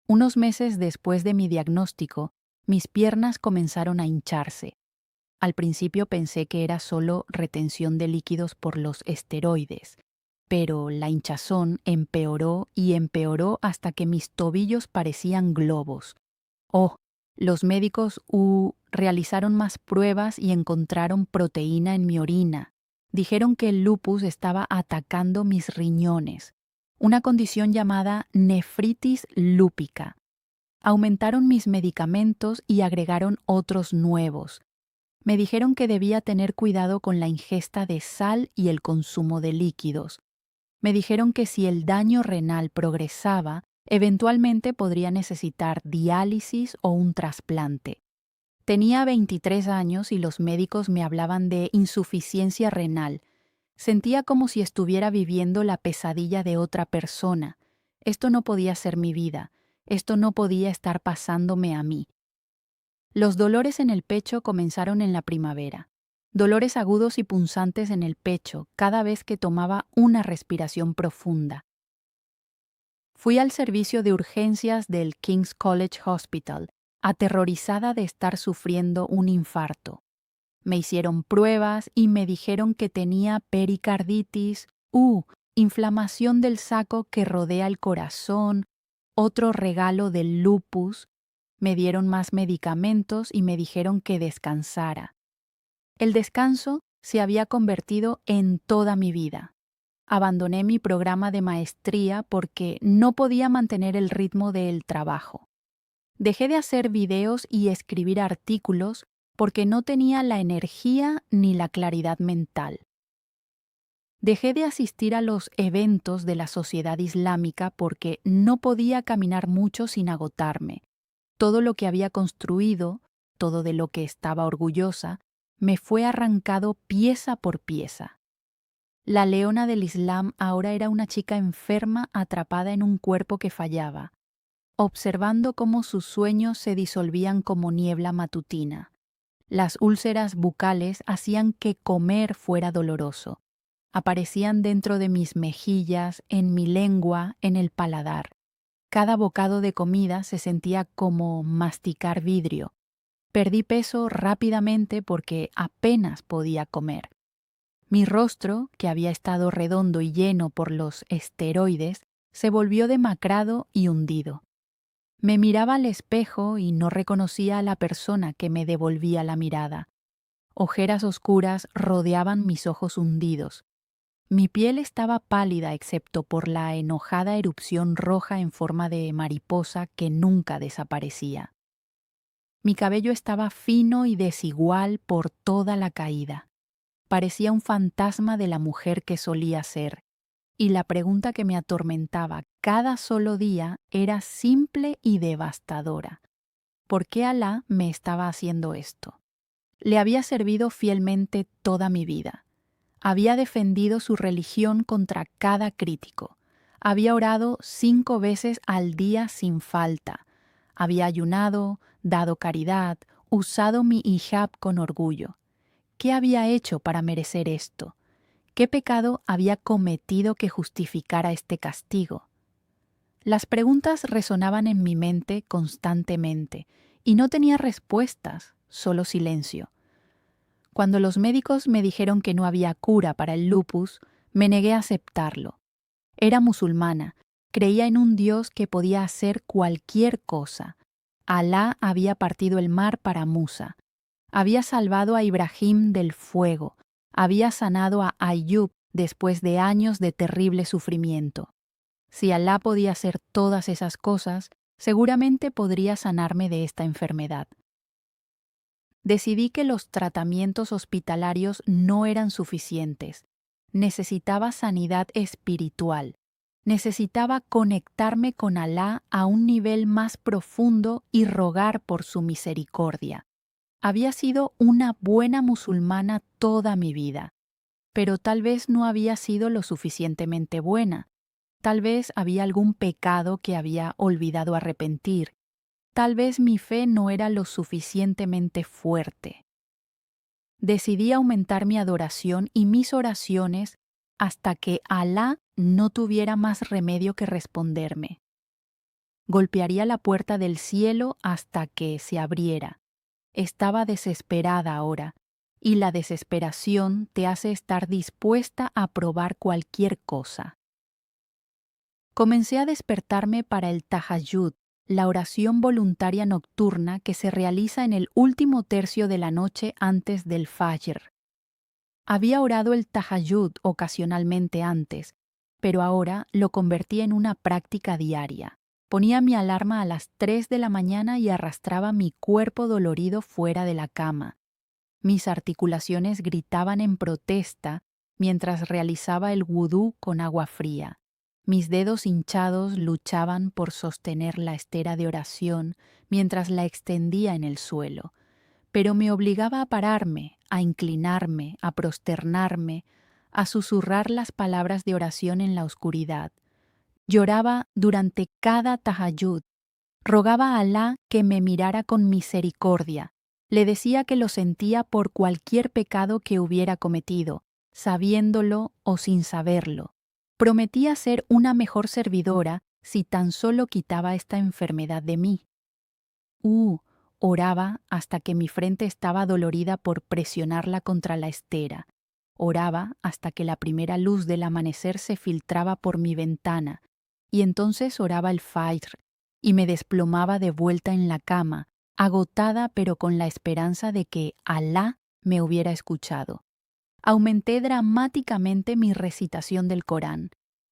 Unos meses después de mi diagnóstico, mis piernas comenzaron a hincharse. Al principio pensé que era solo retención de líquidos por los esteroides, pero la hinchazón empeoró y empeoró hasta que mis tobillos parecían globos. Los médicos realizaron más pruebas y encontraron proteína en mi orina. Dijeron que el lupus estaba atacando mis riñones, una condición llamada nefritis lúpica. Aumentaron mis medicamentos y agregaron otros nuevos. Me dijeron que debía tener cuidado con la ingesta de sal y el consumo de líquidos. Me dijeron que si el daño renal progresaba, eventualmente podría necesitar diálisis o un trasplante. Tenía 23 años y los médicos me hablaban de insuficiencia renal. Sentía como si estuviera viviendo la pesadilla de otra persona. Esto no podía ser mi vida. Esto no podía estar pasándome a mí. Los dolores en el pecho comenzaron en la primavera. Dolores agudos y punzantes en el pecho cada vez que tomaba una respiración profunda. Fui al servicio de urgencias del King's College Hospital, aterrorizada de estar sufriendo un infarto. Me hicieron pruebas y me dijeron que tenía pericarditis, inflamación del saco que rodea el corazón, otro regalo del lupus. Me dieron más medicamentos y me dijeron que descansara. El descanso se había convertido en toda mi vida. Abandoné mi programa de maestría porque no podía mantener el ritmo del trabajo. Dejé de hacer videos y escribir artículos porque no tenía la energía ni la claridad mental. Dejé de asistir a los eventos de la sociedad islámica porque no podía caminar mucho sin agotarme. Todo lo que había construido, todo de lo que estaba orgullosa, me fue arrancado pieza por pieza. La leona del Islam ahora era una chica enferma atrapada en un cuerpo que fallaba, observando cómo sus sueños se disolvían como niebla matutina. Las úlceras bucales hacían que comer fuera doloroso. Aparecían dentro de mis mejillas, en mi lengua, en el paladar. Cada bocado de comida se sentía como masticar vidrio. Perdí peso rápidamente porque apenas podía comer. Mi rostro, que había estado redondo y lleno por los esteroides, se volvió demacrado y hundido. Me miraba al espejo y no reconocía a la persona que me devolvía la mirada. Ojeras oscuras rodeaban mis ojos hundidos. Mi piel estaba pálida excepto por la enojada erupción roja en forma de mariposa que nunca desaparecía. Mi cabello estaba fino y desigual por toda la caída. Parecía un fantasma de la mujer que solía ser, y la pregunta que me atormentaba cada solo día era simple y devastadora. ¿Por qué Alá me estaba haciendo esto? Le había servido fielmente toda mi vida. Había defendido su religión contra cada crítico. Había orado 5 veces al día sin falta. Había ayunado, dado caridad, usado mi hijab con orgullo. ¿Qué había hecho para merecer esto? ¿Qué pecado había cometido que justificara este castigo? Las preguntas resonaban en mi mente constantemente y no tenía respuestas, solo silencio. Cuando los médicos me dijeron que no había cura para el lupus, me negué a aceptarlo. Era musulmana, creía en un Dios que podía hacer cualquier cosa. Alá había partido el mar para Musa. Había salvado a Ibrahim del fuego. Había sanado a Ayub después de años de terrible sufrimiento. Si Alá podía hacer todas esas cosas, seguramente podría sanarme de esta enfermedad. Decidí que los tratamientos hospitalarios no eran suficientes. Necesitaba sanidad espiritual. Necesitaba conectarme con Alá a un nivel más profundo y rogar por su misericordia. Había sido una buena musulmana toda mi vida, pero tal vez no había sido lo suficientemente buena. Tal vez había algún pecado que había olvidado arrepentir. Tal vez mi fe no era lo suficientemente fuerte. Decidí aumentar mi adoración y mis oraciones hasta que Alá no tuviera más remedio que responderme. Golpearía la puerta del cielo hasta que se abriera. Estaba desesperada ahora, y la desesperación te hace estar dispuesta a probar cualquier cosa. Comencé a despertarme para el tahajjud, la oración voluntaria nocturna que se realiza en el último tercio de la noche antes del fajr. Había orado el tahajjud ocasionalmente antes, pero ahora lo convertí en una práctica diaria. Ponía mi alarma a las 3 de la mañana y arrastraba mi cuerpo dolorido fuera de la cama. Mis articulaciones gritaban en protesta mientras realizaba el wudú con agua fría. Mis dedos hinchados luchaban por sostener la estera de oración mientras la extendía en el suelo, pero me obligaba a pararme, a inclinarme, a prosternarme, a susurrar las palabras de oración en la oscuridad. Lloraba durante cada tahajjud. Rogaba a Alá que me mirara con misericordia. Le decía que lo sentía por cualquier pecado que hubiera cometido, sabiéndolo o sin saberlo. Prometía ser una mejor servidora si tan solo quitaba esta enfermedad de mí. Oraba hasta que mi frente estaba dolorida por presionarla contra la estera. Oraba hasta que la primera luz del amanecer se filtraba por mi ventana, y entonces oraba el Fajr, y me desplomaba de vuelta en la cama, agotada pero con la esperanza de que Alá me hubiera escuchado. Aumenté dramáticamente mi recitación del Corán.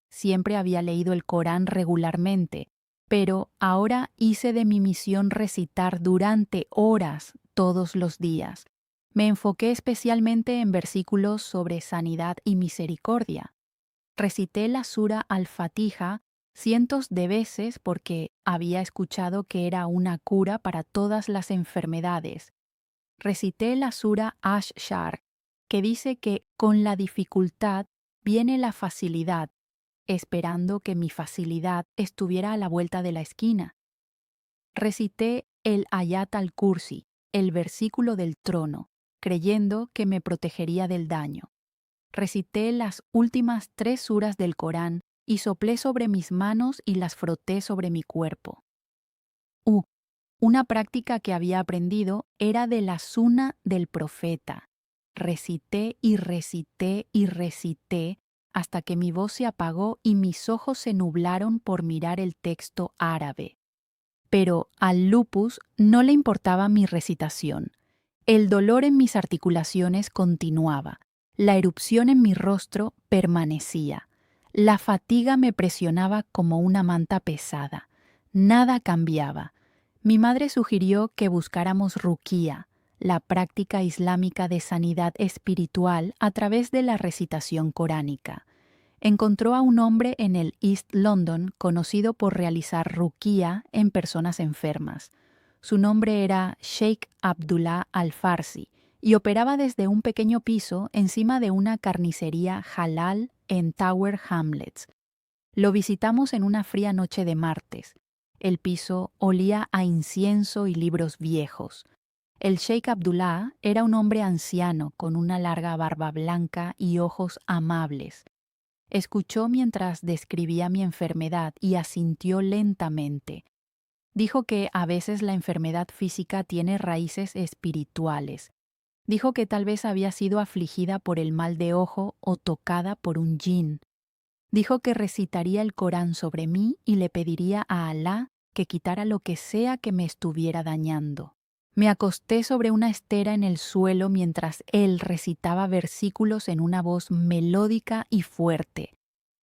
Siempre había leído el Corán regularmente, pero ahora hice de mi misión recitar durante horas todos los días. Me enfoqué especialmente en versículos sobre sanidad y misericordia. Recité la sura al-Fatiha cientos de veces porque había escuchado que era una cura para todas las enfermedades. Recité la sura Ash-Shar, que dice que con la dificultad viene la facilidad, esperando que mi facilidad estuviera a la vuelta de la esquina. Recité el Ayat al-Kursi, el versículo del trono, creyendo que me protegería del daño. Recité las últimas 3 suras del Corán y soplé sobre mis manos y las froté sobre mi cuerpo. Una práctica que había aprendido era de la suna del profeta. Recité y recité y recité hasta que mi voz se apagó y mis ojos se nublaron por mirar el texto árabe. Pero al lupus no le importaba mi recitación. El dolor en mis articulaciones continuaba. La erupción en mi rostro permanecía. La fatiga me presionaba como una manta pesada. Nada cambiaba. Mi madre sugirió que buscáramos ruqía, la práctica islámica de sanidad espiritual a través de la recitación coránica. Encontró a un hombre en el East London conocido por realizar ruqía en personas enfermas. Su nombre era Sheikh Abdullah Al-Farsi y operaba desde un pequeño piso encima de una carnicería halal en Tower Hamlets. Lo visitamos en una fría noche de martes. El piso olía a incienso y libros viejos. El Sheikh Abdullah era un hombre anciano con una larga barba blanca y ojos amables. Escuchó mientras describía mi enfermedad y asintió lentamente. Dijo que a veces la enfermedad física tiene raíces espirituales. Dijo que tal vez había sido afligida por el mal de ojo o tocada por un jinn. Dijo que recitaría el Corán sobre mí y le pediría a Alá que quitara lo que sea que me estuviera dañando. Me acosté sobre una estera en el suelo mientras él recitaba versículos en una voz melódica y fuerte.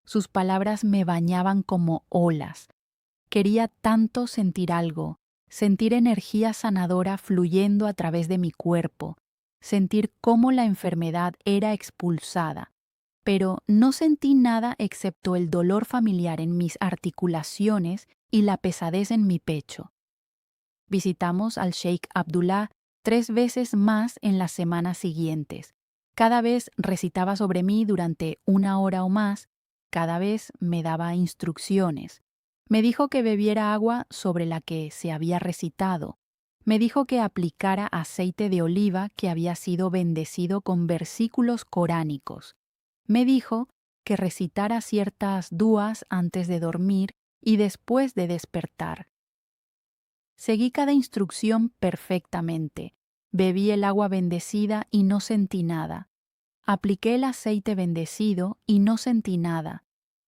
Sus palabras me bañaban como olas. Quería tanto sentir algo, sentir energía sanadora fluyendo a través de mi cuerpo, sentir cómo la enfermedad era expulsada. Pero no sentí nada excepto el dolor familiar en mis articulaciones y la pesadez en mi pecho. Visitamos al Sheikh Abdullah 3 veces más en las semanas siguientes. Cada vez recitaba sobre mí durante 1 hora o más, cada vez me daba instrucciones. Me dijo que bebiera agua sobre la que se había recitado. Me dijo que aplicara aceite de oliva que había sido bendecido con versículos coránicos. Me dijo que recitara ciertas dúas antes de dormir y después de despertar. Seguí cada instrucción perfectamente. Bebí el agua bendecida y no sentí nada. Apliqué el aceite bendecido y no sentí nada.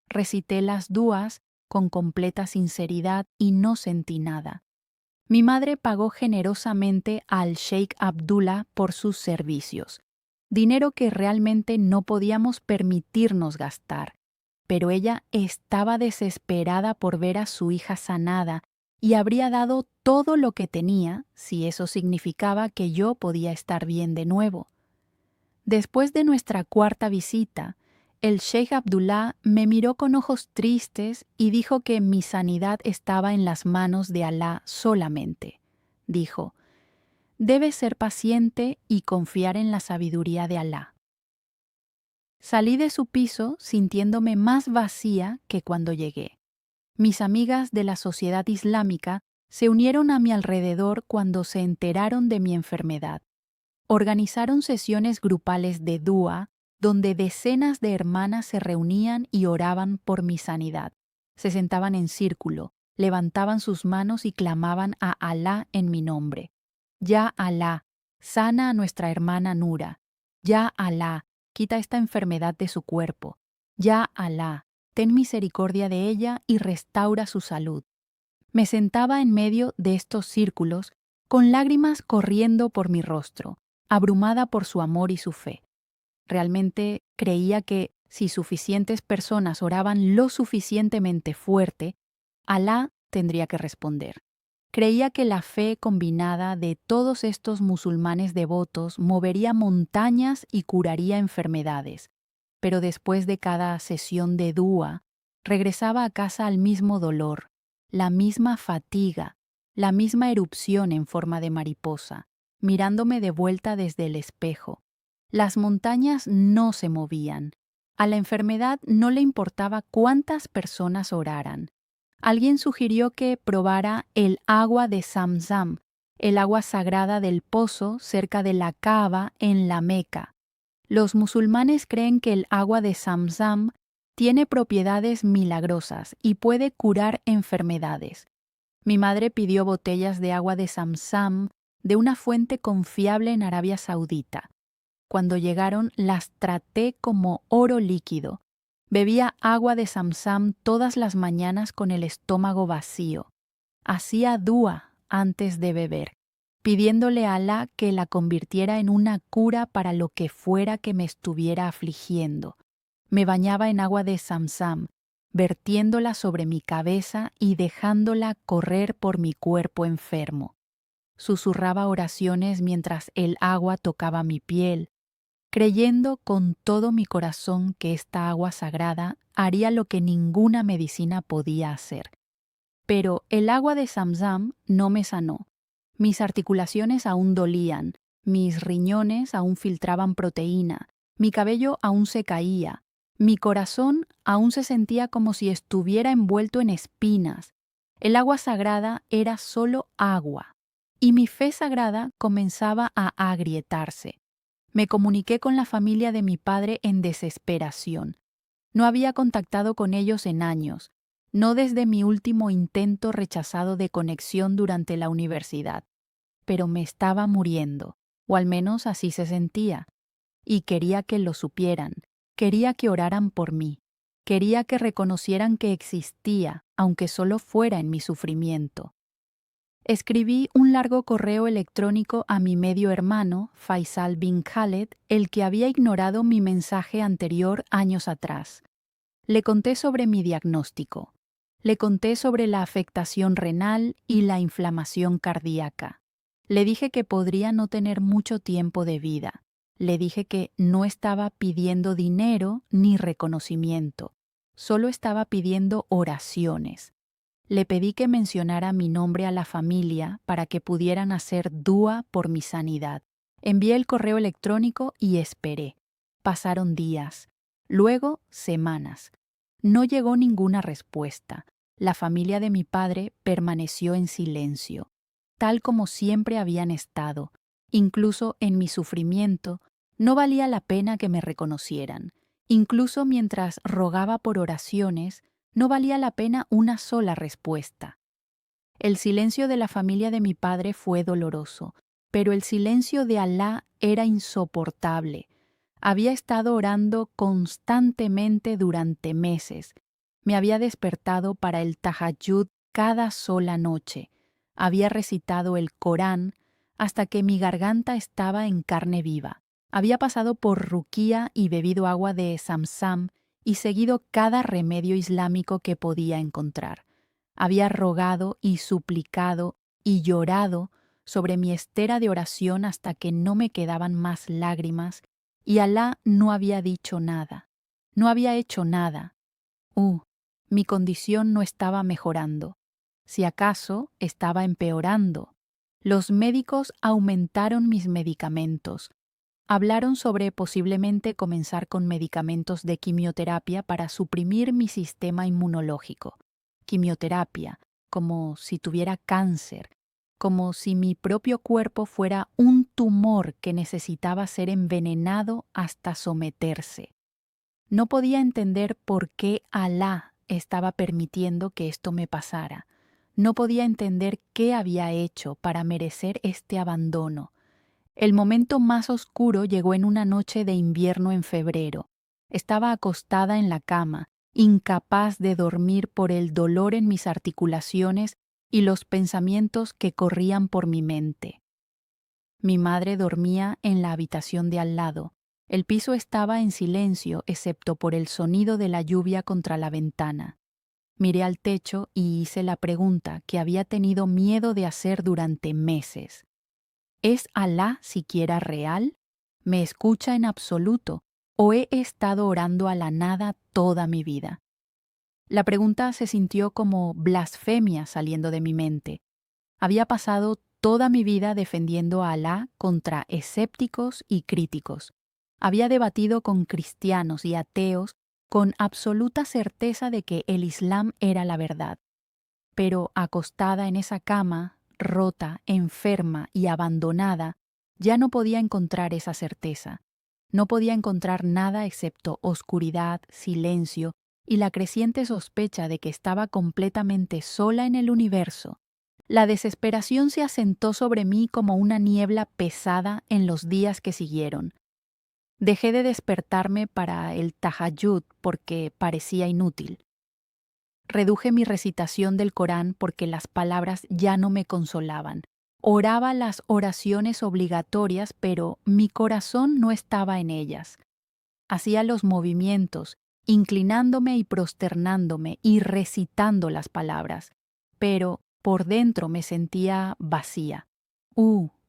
Recité las dúas con completa sinceridad y no sentí nada. Mi madre pagó generosamente al Sheikh Abdullah por sus servicios, dinero que realmente no podíamos permitirnos gastar, pero ella estaba desesperada por ver a su hija sanada y habría dado todo lo que tenía si eso significaba que yo podía estar bien de nuevo. Después de nuestra 4ª visita, el Sheikh Abdullah me miró con ojos tristes y dijo que mi sanidad estaba en las manos de Alá solamente. Dijo: «Debes ser paciente y confiar en la sabiduría de Alá». Salí de su piso sintiéndome más vacía que cuando llegué. Mis amigas de la sociedad islámica Se unieron a mi alrededor cuando se enteraron de mi enfermedad. Organizaron sesiones grupales de dúa, donde decenas de hermanas se reunían y oraban por mi sanidad. Se sentaban en círculo, levantaban sus manos y clamaban a Alá en mi nombre. Ya Alá, sana a nuestra hermana Nura. Ya Alá, quita esta enfermedad de su cuerpo. Ya Alá, ten misericordia de ella y restaura su salud. Me sentaba en medio de estos círculos, con lágrimas corriendo por mi rostro, abrumada por su amor y su fe. Realmente creía que si suficientes personas oraban lo suficientemente fuerte, Alá tendría que responder. Creía que la fe combinada de todos estos musulmanes devotos movería montañas y curaría enfermedades. Pero después de cada sesión de dúa, regresaba a casa al mismo dolor, la misma fatiga, la misma erupción en forma de mariposa, mirándome de vuelta desde el espejo. Las montañas no se movían. A la enfermedad no le importaba cuántas personas oraran. Alguien sugirió que probara el agua de Zamzam, el agua sagrada del pozo cerca de la Kaaba en la Meca. Los musulmanes creen que el agua de Zamzam tiene propiedades milagrosas y puede curar enfermedades. Mi madre pidió botellas de agua de Zamzam de una fuente confiable en Arabia Saudita. Cuando llegaron, las traté como oro líquido. Bebía agua de Zamzam todas las mañanas con el estómago vacío. Hacía dúa antes de beber, pidiéndole a Alá que la convirtiera en una cura para lo que fuera que me estuviera afligiendo. Me bañaba en agua de Zamzam, vertiéndola sobre mi cabeza y dejándola correr por mi cuerpo enfermo. Susurraba oraciones mientras el agua tocaba mi piel, creyendo con todo mi corazón que esta agua sagrada haría lo que ninguna medicina podía hacer. Pero el agua de Zamzam no me sanó. Mis articulaciones aún dolían, mis riñones aún filtraban proteína, mi cabello aún se caía, mi corazón aún se sentía como si estuviera envuelto en espinas. El agua sagrada era solo agua, y mi fe sagrada comenzaba a agrietarse. Me comuniqué con la familia de mi padre en desesperación. No había contactado con ellos en años, no desde mi último intento rechazado de conexión durante la universidad. Pero me estaba muriendo, o al menos así se sentía, y quería que lo supieran, quería que oraran por mí, quería que reconocieran que existía, aunque solo fuera en mi sufrimiento. Escribí un largo correo electrónico a mi medio hermano, Faisal bin Khaled, el que había ignorado mi mensaje anterior años atrás. Le conté sobre mi diagnóstico. Le conté sobre la afectación renal y la inflamación cardíaca. Le dije que podría no tener mucho tiempo de vida. Le dije que no estaba pidiendo dinero ni reconocimiento. Solo estaba pidiendo oraciones. Le pedí que mencionara mi nombre a la familia para que pudieran hacer dúa por mi sanidad. Envié el correo electrónico y esperé. Pasaron días, luego semanas. No llegó ninguna respuesta. La familia de mi padre permaneció en silencio, tal como siempre habían estado. Incluso en mi sufrimiento, no valía la pena que me reconocieran. Incluso mientras rogaba por oraciones, no valía la pena una sola respuesta. El silencio de la familia de mi padre fue doloroso, pero el silencio de Alá era insoportable. Había estado orando constantemente durante meses. Me había despertado para el tahajjud cada sola noche. Había recitado el Corán hasta que mi garganta estaba en carne viva. Había pasado por ruquía y bebido agua de Zamzam y seguido cada remedio islámico que podía encontrar. Había rogado y suplicado y llorado sobre mi estera de oración hasta que no me quedaban más lágrimas y Alá no había dicho nada, no había hecho nada. Mi condición no estaba mejorando. Si acaso estaba empeorando. Los médicos aumentaron mis medicamentos. Hablaron sobre posiblemente comenzar con medicamentos de quimioterapia para suprimir mi sistema inmunológico. Quimioterapia, como si tuviera cáncer, como si mi propio cuerpo fuera un tumor que necesitaba ser envenenado hasta someterse. No podía entender por qué Alá estaba permitiendo que esto me pasara. No podía entender qué había hecho para merecer este abandono. El momento más oscuro llegó en una noche de invierno en febrero. Estaba acostada en la cama, incapaz de dormir por el dolor en mis articulaciones y los pensamientos que corrían por mi mente. Mi madre dormía en la habitación de al lado. El piso estaba en silencio excepto por el sonido de la lluvia contra la ventana. Miré al techo y hice la pregunta que había tenido miedo de hacer durante meses. ¿Es Alá siquiera real? ¿Me escucha en absoluto? ¿O he estado orando a la nada toda mi vida? La pregunta se sintió como blasfemia saliendo de mi mente. Había pasado toda mi vida defendiendo a Alá contra escépticos y críticos. Había debatido con cristianos y ateos con absoluta certeza de que el Islam era la verdad. Pero acostada en esa cama, rota, enferma y abandonada, ya no podía encontrar esa certeza. No podía encontrar nada excepto oscuridad, silencio y la creciente sospecha de que estaba completamente sola en el universo. La desesperación se asentó sobre mí como una niebla pesada en los días que siguieron. Dejé de despertarme para el tahajjud porque parecía inútil. Reduje mi recitación del Corán porque las palabras ya no me consolaban. Oraba las oraciones obligatorias, pero mi corazón no estaba en ellas. Hacía los movimientos, inclinándome y prosternándome y recitando las palabras, pero por dentro me sentía vacía.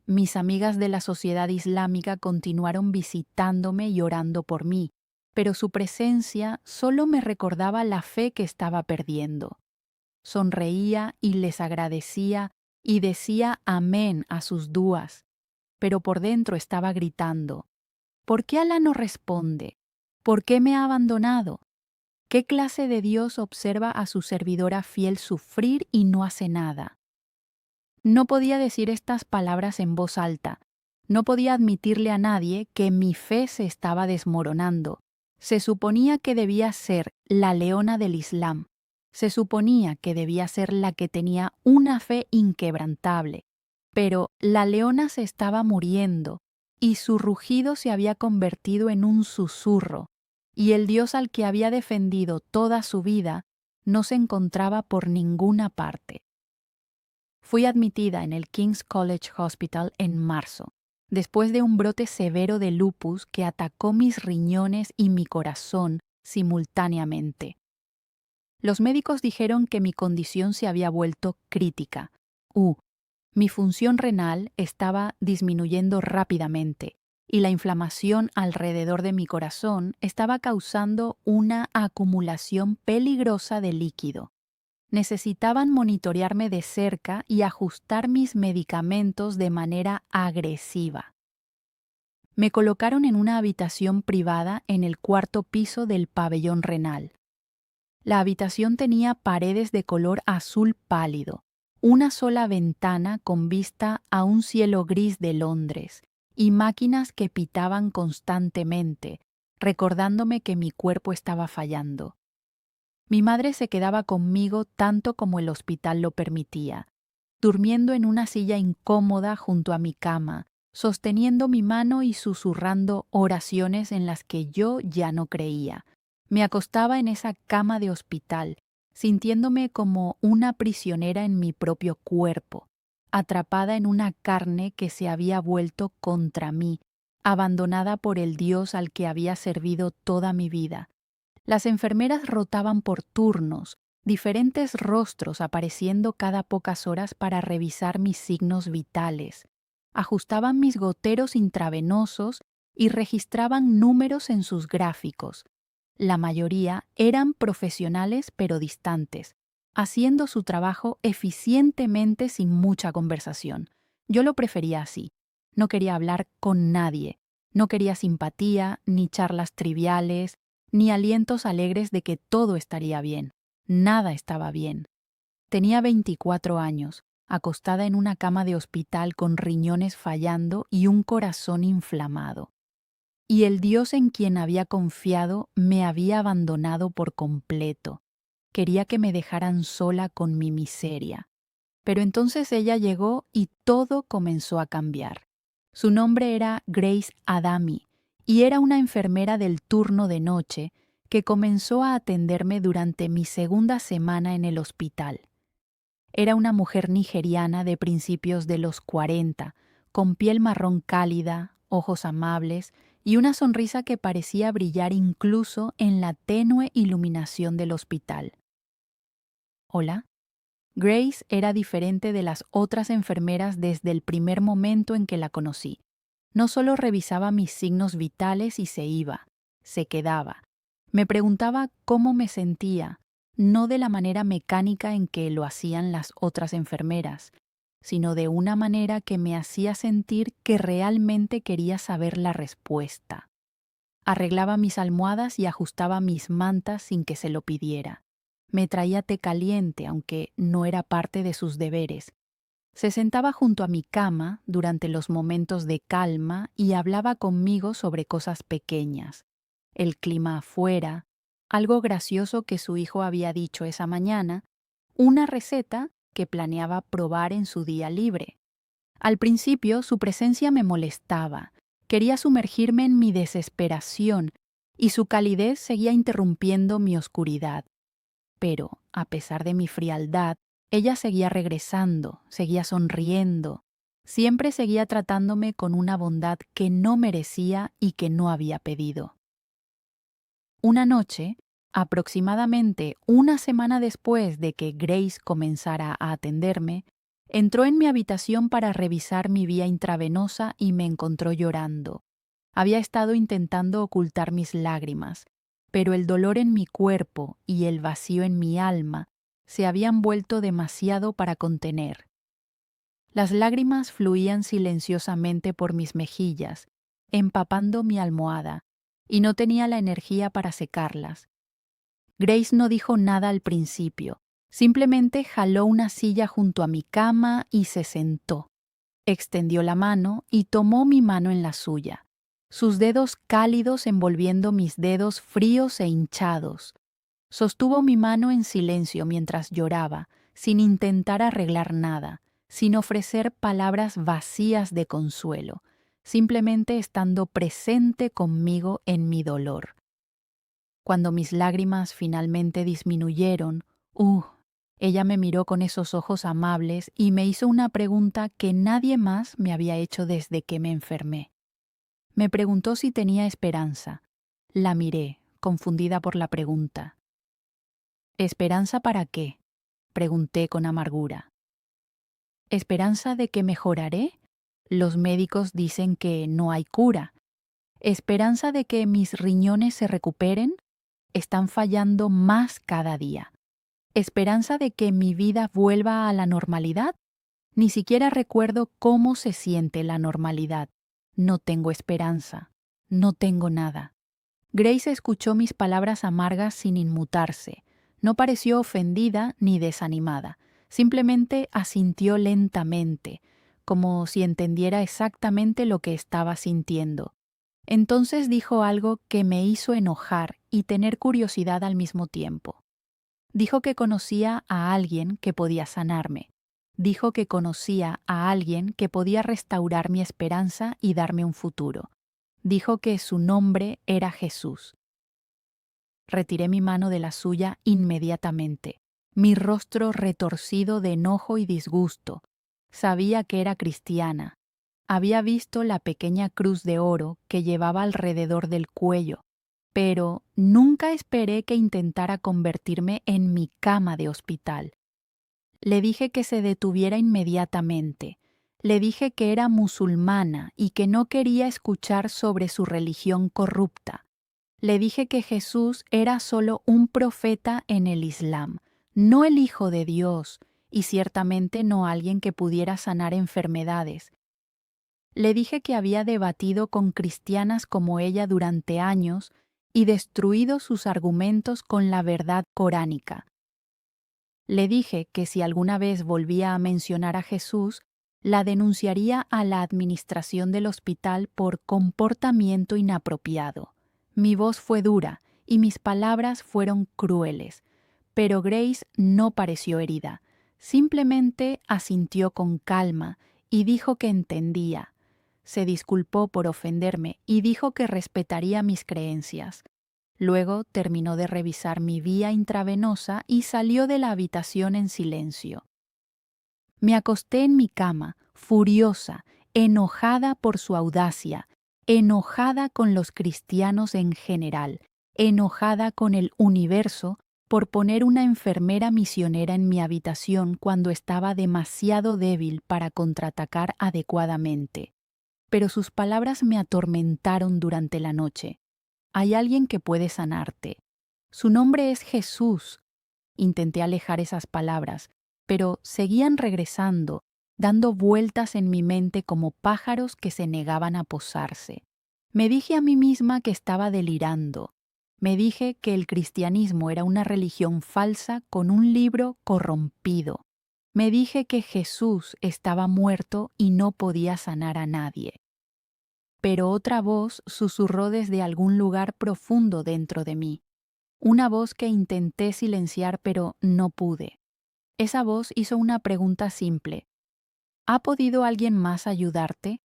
Mis amigas de la sociedad islámica continuaron visitándome y orando por mí, pero su presencia solo me recordaba la fe que estaba perdiendo. Sonreía y les agradecía y decía amén a sus duas, pero por dentro estaba gritando: ¿por qué Alá no responde? ¿Por qué me ha abandonado? ¿Qué clase de Dios observa a su servidora fiel sufrir y no hace nada? No podía decir estas palabras en voz alta. No podía admitirle a nadie que mi fe se estaba desmoronando. Se suponía que debía ser la leona del Islam. Se suponía que debía ser la que tenía una fe inquebrantable. Pero la leona se estaba muriendo y su rugido se había convertido en un susurro, y el Dios al que había defendido toda su vida no se encontraba por ninguna parte. Fui admitida en el King's College Hospital en marzo, después de un brote severo de lupus que atacó mis riñones y mi corazón simultáneamente. Los médicos dijeron que mi condición se había vuelto crítica. Mi función renal estaba disminuyendo rápidamente y la inflamación alrededor de mi corazón estaba causando una acumulación peligrosa de líquido. Necesitaban monitorearme de cerca y ajustar mis medicamentos de manera agresiva. Me colocaron en una habitación privada en el cuarto piso del pabellón renal. La habitación tenía paredes de color azul pálido, una sola ventana con vista a un cielo gris de Londres y máquinas que pitaban constantemente, recordándome que mi cuerpo estaba fallando. Mi madre se quedaba conmigo tanto como el hospital lo permitía, durmiendo en una silla incómoda junto a mi cama, sosteniendo mi mano y susurrando oraciones en las que yo ya no creía. Me acostaba en esa cama de hospital, sintiéndome como una prisionera en mi propio cuerpo, atrapada en una carne que se había vuelto contra mí, abandonada por el Dios al que había servido toda mi vida. Las enfermeras rotaban por turnos, diferentes rostros apareciendo cada pocas horas para revisar mis signos vitales. Ajustaban mis goteros intravenosos y registraban números en sus gráficos. La mayoría eran profesionales pero distantes, haciendo su trabajo eficientemente sin mucha conversación. Yo lo prefería así. No quería hablar con nadie. No quería simpatía, ni charlas triviales, ni alientos alegres de que todo estaría bien. Nada estaba bien. Tenía 24 años, acostada en una cama de hospital con riñones fallando y un corazón inflamado. Y el Dios en quien había confiado me había abandonado por completo. Quería que me dejaran sola con mi miseria. Pero entonces ella llegó y todo comenzó a cambiar. Su nombre era Grace Adami y era una enfermera del turno de noche que comenzó a atenderme durante mi segunda semana en el hospital. Era una mujer nigeriana de principios de los 40, con piel marrón cálida, ojos amables y una sonrisa que parecía brillar incluso en la tenue iluminación del hospital. ¿Hola? Grace era diferente de las otras enfermeras desde el primer momento en que la conocí. No solo revisaba mis signos vitales y se iba, se quedaba. Me preguntaba cómo me sentía, no de la manera mecánica en que lo hacían las otras enfermeras, sino de una manera que me hacía sentir que realmente quería saber la respuesta. Arreglaba mis almohadas y ajustaba mis mantas sin que se lo pidiera. Me traía té caliente, aunque no era parte de sus deberes. Se sentaba junto a mi cama durante los momentos de calma y hablaba conmigo sobre cosas pequeñas. El clima afuera, algo gracioso que su hijo había dicho esa mañana, una receta que planeaba probar en su día libre. Al principio su presencia me molestaba. Quería sumergirme en mi desesperación y su calidez seguía interrumpiendo mi oscuridad. Pero, a pesar de mi frialdad, ella seguía regresando, seguía sonriendo, siempre seguía tratándome con una bondad que no merecía y que no había pedido. Una noche, aproximadamente una semana después de que Grace comenzara a atenderme, entró en mi habitación para revisar mi vía intravenosa y me encontró llorando. Había estado intentando ocultar mis lágrimas, pero el dolor en mi cuerpo y el vacío en mi alma se habían vuelto demasiado para contener. Las lágrimas fluían silenciosamente por mis mejillas, empapando mi almohada, y no tenía la energía para secarlas. Grace no dijo nada al principio, simplemente jaló una silla junto a mi cama y se sentó. Extendió la mano y tomó mi mano en la suya, sus dedos cálidos envolviendo mis dedos fríos e hinchados. Sostuvo mi mano en silencio mientras lloraba, sin intentar arreglar nada, sin ofrecer palabras vacías de consuelo, simplemente estando presente conmigo en mi dolor. Cuando mis lágrimas finalmente disminuyeron, ella me miró con esos ojos amables y me hizo una pregunta que nadie más me había hecho desde que me enfermé. Me preguntó si tenía esperanza. La miré, confundida por la pregunta. ¿Esperanza para qué?, pregunté con amargura. ¿Esperanza de que mejoraré? Los médicos dicen que no hay cura. ¿Esperanza de que mis riñones se recuperen? Están fallando más cada día. ¿Esperanza de que mi vida vuelva a la normalidad? Ni siquiera recuerdo cómo se siente la normalidad. No tengo esperanza. No tengo nada. Grace escuchó mis palabras amargas sin inmutarse. No pareció ofendida ni desanimada. Simplemente asintió lentamente, como si entendiera exactamente lo que estaba sintiendo. Entonces dijo algo que me hizo enojar y tener curiosidad al mismo tiempo. Dijo que conocía a alguien que podía sanarme. Dijo que conocía a alguien que podía restaurar mi esperanza y darme un futuro. Dijo que su nombre era Jesús. Retiré mi mano de la suya inmediatamente, mi rostro retorcido de enojo y disgusto. Sabía que era cristiana. Había visto la pequeña cruz de oro que llevaba alrededor del cuello, pero nunca esperé que intentara convertirme en mi cama de hospital. Le dije que se detuviera inmediatamente. Le dije que era musulmana y que no quería escuchar sobre su religión corrupta. Le dije que Jesús era solo un profeta en el Islam, no el Hijo de Dios, y ciertamente no alguien que pudiera sanar enfermedades. Le dije que había debatido con cristianas como ella durante años y destruido sus argumentos con la verdad coránica. Le dije que si alguna vez volvía a mencionar a Jesús, la denunciaría a la administración del hospital por comportamiento inapropiado. Mi voz fue dura y mis palabras fueron crueles, pero Grace no pareció herida. Simplemente asintió con calma y dijo que entendía. Se disculpó por ofenderme y dijo que respetaría mis creencias. Luego terminó de revisar mi vía intravenosa y salió de la habitación en silencio. Me acosté en mi cama, furiosa, enojada por su audacia, enojada con los cristianos en general, enojada con el universo por poner una enfermera misionera en mi habitación cuando estaba demasiado débil para contraatacar adecuadamente. Pero sus palabras me atormentaron durante la noche. Hay alguien que puede sanarte. Su nombre es Jesús. Intenté alejar esas palabras, pero seguían regresando, dando vueltas en mi mente como pájaros que se negaban a posarse. Me dije a mí misma que estaba delirando. Me dije que el cristianismo era una religión falsa con un libro corrompido. Me dije que Jesús estaba muerto y no podía sanar a nadie. Pero otra voz susurró desde algún lugar profundo dentro de mí. Una voz que intenté silenciar pero no pude. Esa voz hizo una pregunta simple. ¿Ha podido alguien más ayudarte?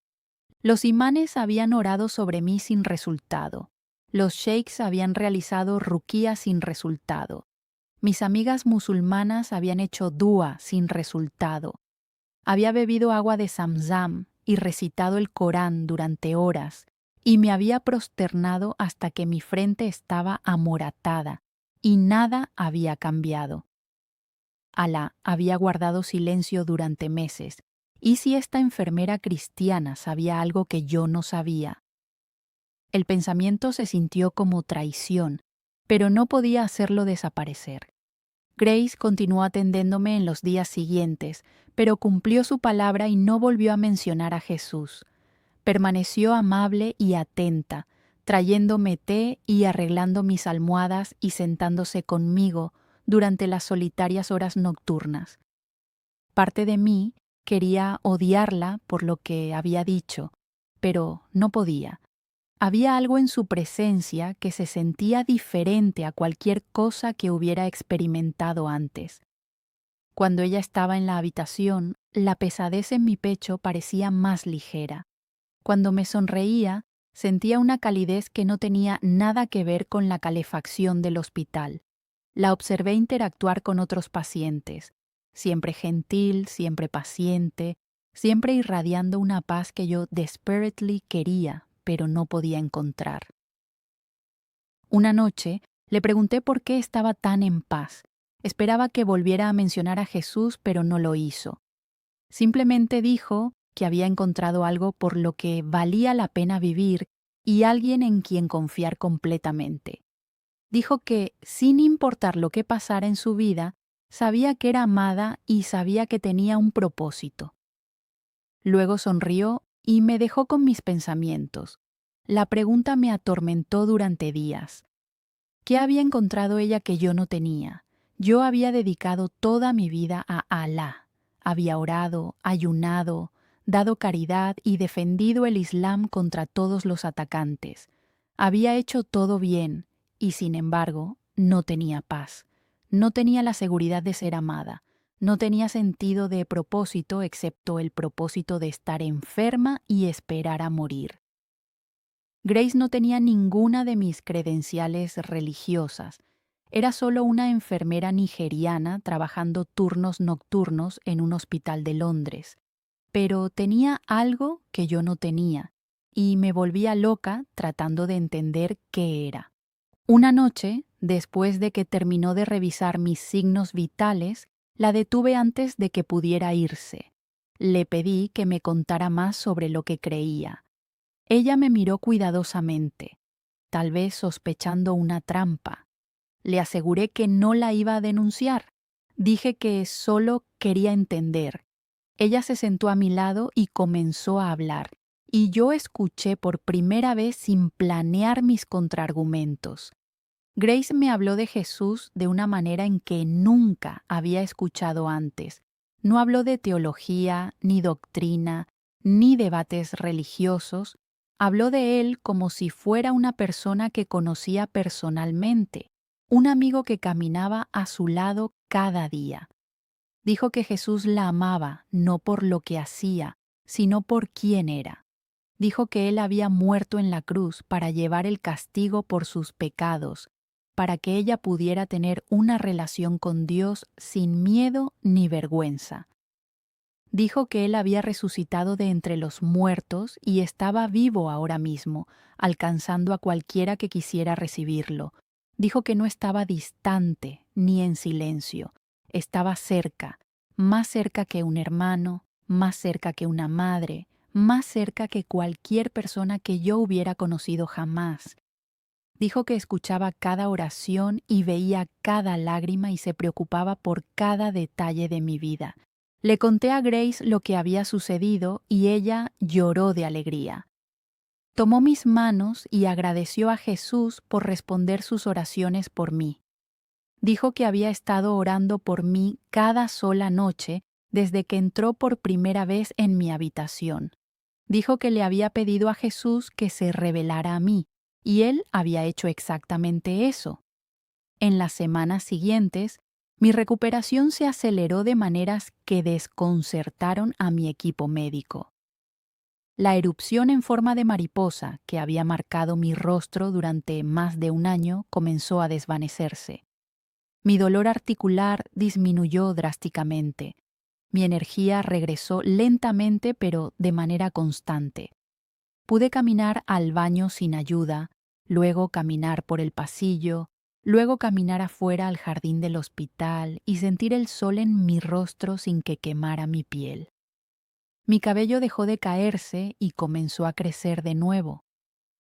Los imanes habían orado sobre mí sin resultado. Los sheiks habían realizado ruqías sin resultado. Mis amigas musulmanas habían hecho dua sin resultado. Había bebido agua de Zamzam y recitado el Corán durante horas, y me había prosternado hasta que mi frente estaba amoratada, y nada había cambiado. Alá había guardado silencio durante meses. ¿Y si esta enfermera cristiana sabía algo que yo no sabía? El pensamiento se sintió como traición, pero no podía hacerlo desaparecer. Grace continuó atendiéndome en los días siguientes, pero cumplió su palabra y no volvió a mencionar a Jesús. Permaneció amable y atenta, trayéndome té y arreglando mis almohadas y sentándose conmigo durante las solitarias horas nocturnas. Parte de mí quería odiarla por lo que había dicho, pero no podía. Había algo en su presencia que se sentía diferente a cualquier cosa que hubiera experimentado antes. Cuando ella estaba en la habitación, la pesadez en mi pecho parecía más ligera. Cuando me sonreía, sentía una calidez que no tenía nada que ver con la calefacción del hospital. La observé interactuar con otros pacientes, siempre gentil, siempre paciente, siempre irradiando una paz que yo desperately quería, pero no podía encontrar. Una noche le pregunté por qué estaba tan en paz. Esperaba que volviera a mencionar a Jesús, pero no lo hizo. Simplemente dijo que había encontrado algo por lo que valía la pena vivir y alguien en quien confiar completamente. Dijo que, sin importar lo que pasara en su vida, sabía que era amada y sabía que tenía un propósito. Luego sonrió y me dejó con mis pensamientos. La pregunta me atormentó durante días. ¿Qué había encontrado ella que yo no tenía? Yo había dedicado toda mi vida a Alá. Había orado, ayunado, dado caridad y defendido el Islam contra todos los atacantes. Había hecho todo bien y, sin embargo, no tenía paz. No tenía la seguridad de ser amada. No tenía sentido de propósito excepto el propósito de estar enferma y esperar a morir. Grace no tenía ninguna de mis credenciales religiosas. Era solo una enfermera nigeriana trabajando turnos nocturnos en un hospital de Londres. Pero tenía algo que yo no tenía, y me volvía loca tratando de entender qué era. Una noche, después de que terminó de revisar mis signos vitales, la detuve antes de que pudiera irse. Le pedí que me contara más sobre lo que creía. Ella me miró cuidadosamente, tal vez sospechando una trampa. Le aseguré que no la iba a denunciar. Dije que solo quería entender. Ella se sentó a mi lado y comenzó a hablar, y yo escuché por primera vez sin planear mis contraargumentos. Grace me habló de Jesús de una manera en que nunca había escuchado antes. No habló de teología, ni doctrina, ni debates religiosos. Habló de él como si fuera una persona que conocía personalmente, un amigo que caminaba a su lado cada día. Dijo que Jesús la amaba no por lo que hacía, sino por quién era. Dijo que él había muerto en la cruz para llevar el castigo por sus pecados, para que ella pudiera tener una relación con Dios sin miedo ni vergüenza. Dijo que él había resucitado de entre los muertos y estaba vivo ahora mismo, alcanzando a cualquiera que quisiera recibirlo. Dijo que no estaba distante ni en silencio, estaba cerca, más cerca que un hermano, más cerca que una madre, más cerca que cualquier persona que yo hubiera conocido jamás. Dijo que escuchaba cada oración y veía cada lágrima y se preocupaba por cada detalle de mi vida. Le conté a Grace lo que había sucedido y ella lloró de alegría. Tomó mis manos y agradeció a Jesús por responder sus oraciones por mí. Dijo que había estado orando por mí cada sola noche desde que entró por primera vez en mi habitación. Dijo que le había pedido a Jesús que se revelara a mí, y él había hecho exactamente eso. En las semanas siguientes, mi recuperación se aceleró de maneras que desconcertaron a mi equipo médico. La erupción en forma de mariposa que había marcado mi rostro durante más de un año comenzó a desvanecerse. Mi dolor articular disminuyó drásticamente. Mi energía regresó lentamente pero de manera constante. Pude caminar al baño sin ayuda, luego caminar por el pasillo, luego caminar afuera al jardín del hospital y sentir el sol en mi rostro sin que quemara mi piel. Mi cabello dejó de caerse y comenzó a crecer de nuevo.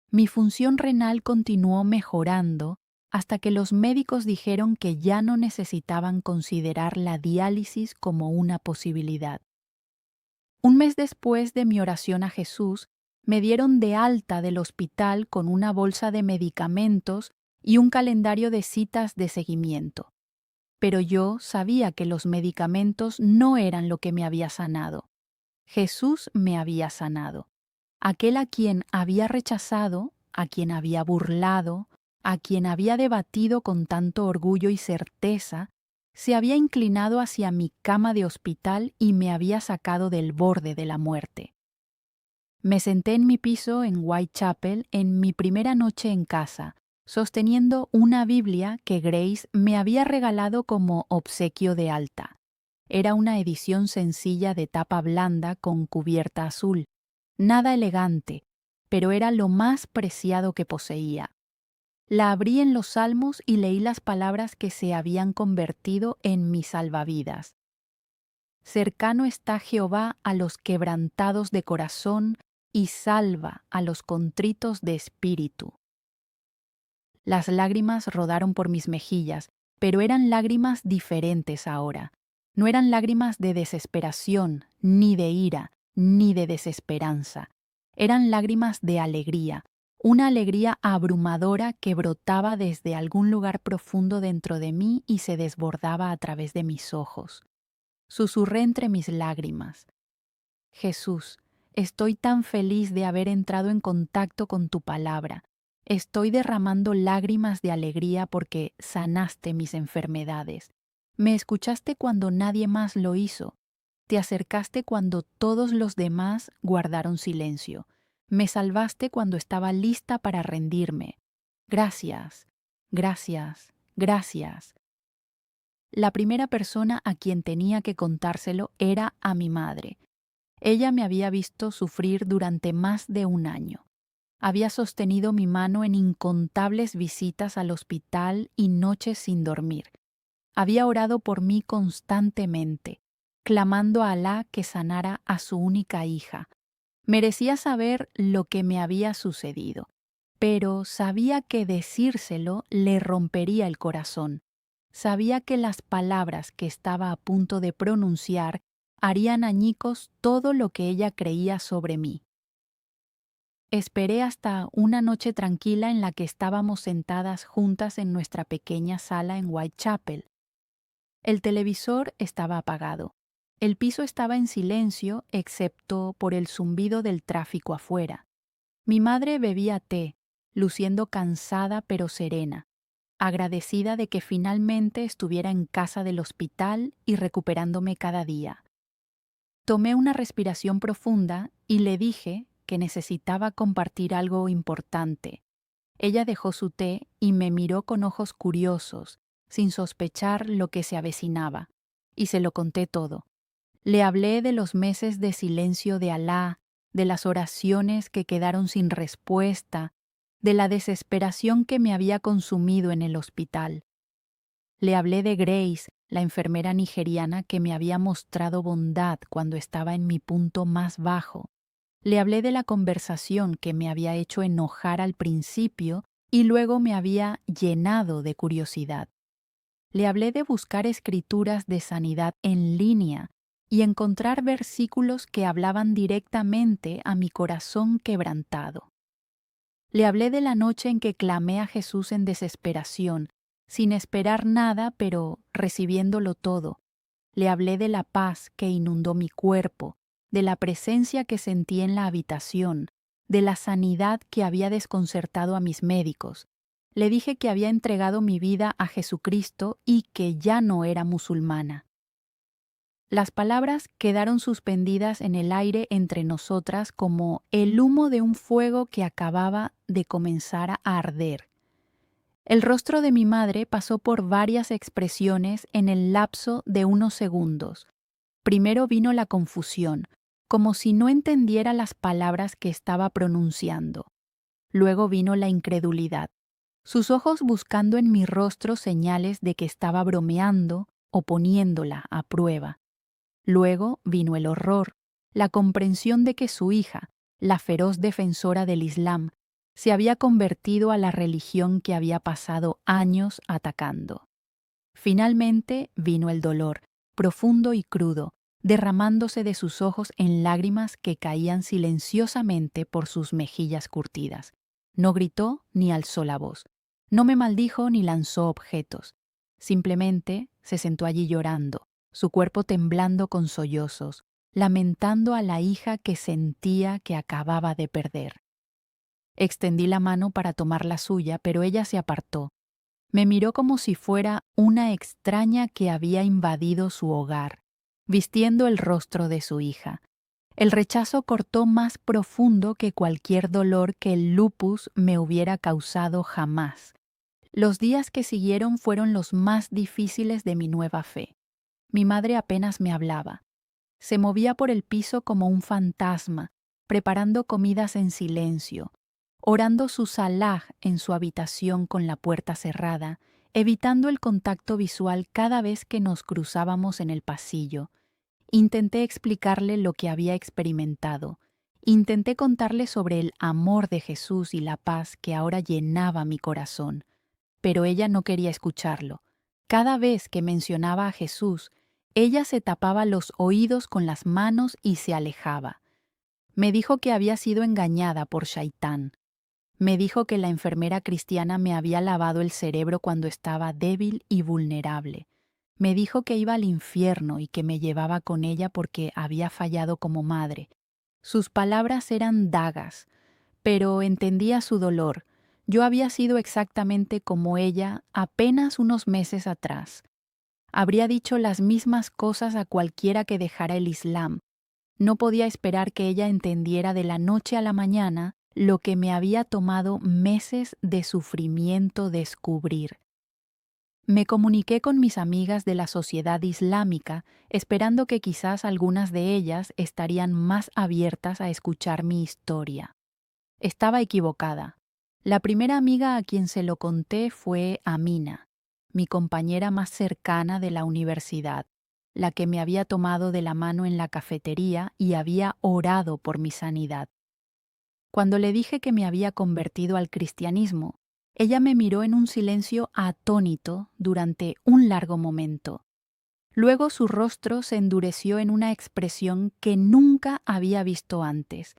Mi función renal continuó mejorando hasta que los médicos dijeron que ya no necesitaban considerar la diálisis como una posibilidad. Un mes después de mi oración a Jesús, me dieron de alta del hospital con una bolsa de medicamentos y un calendario de citas de seguimiento. Pero yo sabía que los medicamentos no eran lo que me había sanado. Jesús me había sanado. Aquel a quien había rechazado, a quien había burlado, a quien había debatido con tanto orgullo y certeza, se había inclinado hacia mi cama de hospital y me había sacado del borde de la muerte. Me senté en mi piso en Whitechapel en mi primera noche en casa, sosteniendo una Biblia que Grace me había regalado como obsequio de alta. Era una edición sencilla de tapa blanda con cubierta azul. Nada elegante, pero era lo más preciado que poseía. La abrí en los Salmos y leí las palabras que se habían convertido en mi salvavidas. Cercano está Jehová a los quebrantados de corazón y salva a los contritos de espíritu. Las lágrimas rodaron por mis mejillas, pero eran lágrimas diferentes ahora. No eran lágrimas de desesperación, ni de ira, ni de desesperanza. Eran lágrimas de alegría, una alegría abrumadora que brotaba desde algún lugar profundo dentro de mí y se desbordaba a través de mis ojos. Susurré entre mis lágrimas: Jesús, estoy tan feliz de haber entrado en contacto con tu palabra. Estoy derramando lágrimas de alegría porque sanaste mis enfermedades. Me escuchaste cuando nadie más lo hizo. Te acercaste cuando todos los demás guardaron silencio. Me salvaste cuando estaba lista para rendirme. Gracias, gracias, gracias. La primera persona a quien tenía que contárselo era a mi madre. Ella me había visto sufrir durante más de un año. Había sostenido mi mano en incontables visitas al hospital y noches sin dormir. Había orado por mí constantemente, clamando a Alá que sanara a su única hija. Merecía saber lo que me había sucedido, pero sabía que decírselo le rompería el corazón. Sabía que las palabras que estaba a punto de pronunciar harían añicos todo lo que ella creía sobre mí. Esperé hasta una noche tranquila en la que estábamos sentadas juntas en nuestra pequeña sala en Whitechapel. El televisor estaba apagado. El piso estaba en silencio excepto por el zumbido del tráfico afuera. Mi madre bebía té, luciendo cansada pero serena, agradecida de que finalmente estuviera en casa del hospital y recuperándome cada día. Tomé una respiración profunda y le dije que necesitaba compartir algo importante. Ella dejó su té y me miró con ojos curiosos, sin sospechar lo que se avecinaba, y se lo conté todo. Le hablé de los meses de silencio de Alá, de las oraciones que quedaron sin respuesta, de la desesperación que me había consumido en el hospital. Le hablé de Grace, la enfermera nigeriana que me había mostrado bondad cuando estaba en mi punto más bajo. Le hablé de la conversación que me había hecho enojar al principio y luego me había llenado de curiosidad. Le hablé de buscar escrituras de sanidad en línea y encontrar versículos que hablaban directamente a mi corazón quebrantado. Le hablé de la noche en que clamé a Jesús en desesperación, sin esperar nada, pero recibiéndolo todo. Le hablé de la paz que inundó mi cuerpo, de la presencia que sentí en la habitación, de la sanidad que había desconcertado a mis médicos. Le dije que había entregado mi vida a Jesucristo y que ya no era musulmana. Las palabras quedaron suspendidas en el aire entre nosotras como el humo de un fuego que acababa de comenzar a arder. El rostro de mi madre pasó por varias expresiones en el lapso de unos segundos. Primero vino la confusión, como si no entendiera las palabras que estaba pronunciando. Luego vino la incredulidad, sus ojos buscando en mi rostro señales de que estaba bromeando o poniéndola a prueba. Luego vino el horror, la comprensión de que su hija, la feroz defensora del Islam, se había convertido a la religión que había pasado años atacando. Finalmente vino el dolor, profundo y crudo, derramándose de sus ojos en lágrimas que caían silenciosamente por sus mejillas curtidas. No gritó ni alzó la voz. No me maldijo ni lanzó objetos. Simplemente se sentó allí llorando, su cuerpo temblando con sollozos, lamentando a la hija que sentía que acababa de perder. Extendí la mano para tomar la suya, pero ella se apartó. Me miró como si fuera una extraña que había invadido su hogar, vistiendo el rostro de su hija. El rechazo cortó más profundo que cualquier dolor que el lupus me hubiera causado jamás. Los días que siguieron fueron los más difíciles de mi nueva fe. Mi madre apenas me hablaba. Se movía por el piso como un fantasma, preparando comidas en silencio, orando su salah en su habitación con la puerta cerrada, evitando el contacto visual cada vez que nos cruzábamos en el pasillo. Intenté explicarle lo que había experimentado. Intenté contarle sobre el amor de Jesús y la paz que ahora llenaba mi corazón. Pero ella no quería escucharlo. Cada vez que mencionaba a Jesús, ella se tapaba los oídos con las manos y se alejaba. Me dijo que había sido engañada por Shaitán. Me dijo que la enfermera cristiana me había lavado el cerebro cuando estaba débil y vulnerable. Me dijo que iba al infierno y que me llevaba con ella porque había fallado como madre. Sus palabras eran dagas, pero entendía su dolor. Yo había sido exactamente como ella apenas unos meses atrás. Habría dicho las mismas cosas a cualquiera que dejara el Islam. No podía esperar que ella entendiera de la noche a la mañana lo que me había tomado meses de sufrimiento descubrir. Me comuniqué con mis amigas de la sociedad islámica, esperando que quizás algunas de ellas estarían más abiertas a escuchar mi historia. Estaba equivocada. La primera amiga a quien se lo conté fue Amina, mi compañera más cercana de la universidad, la que me había tomado de la mano en la cafetería y había orado por mi sanidad. Cuando le dije que me había convertido al cristianismo, ella me miró en un silencio atónito durante un largo momento. Luego su rostro se endureció en una expresión que nunca había visto antes.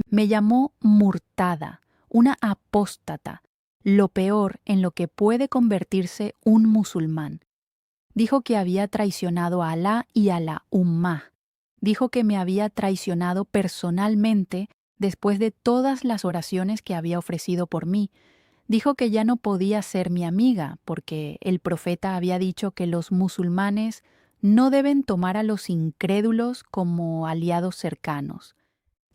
Me llamó murtada, una apóstata, lo peor en lo que puede convertirse un musulmán. Dijo que había traicionado a Alá y a la Ummah. Dijo que me había traicionado personalmente después de todas las oraciones que había ofrecido por mí. Dijo que ya no podía ser mi amiga porque el profeta había dicho que los musulmanes no deben tomar a los incrédulos como aliados cercanos.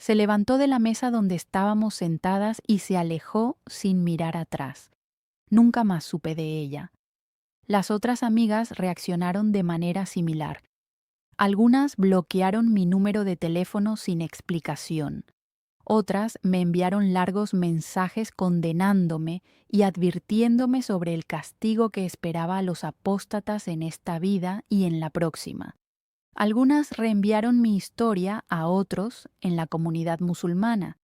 Se levantó de la mesa donde estábamos sentadas y se alejó sin mirar atrás. Nunca más supe de ella. Las otras amigas reaccionaron de manera similar. Algunas bloquearon mi número de teléfono sin explicación. Otras me enviaron largos mensajes condenándome y advirtiéndome sobre el castigo que esperaba a los apóstatas en esta vida y en la próxima. Algunas reenviaron mi historia a otros en la comunidad musulmana,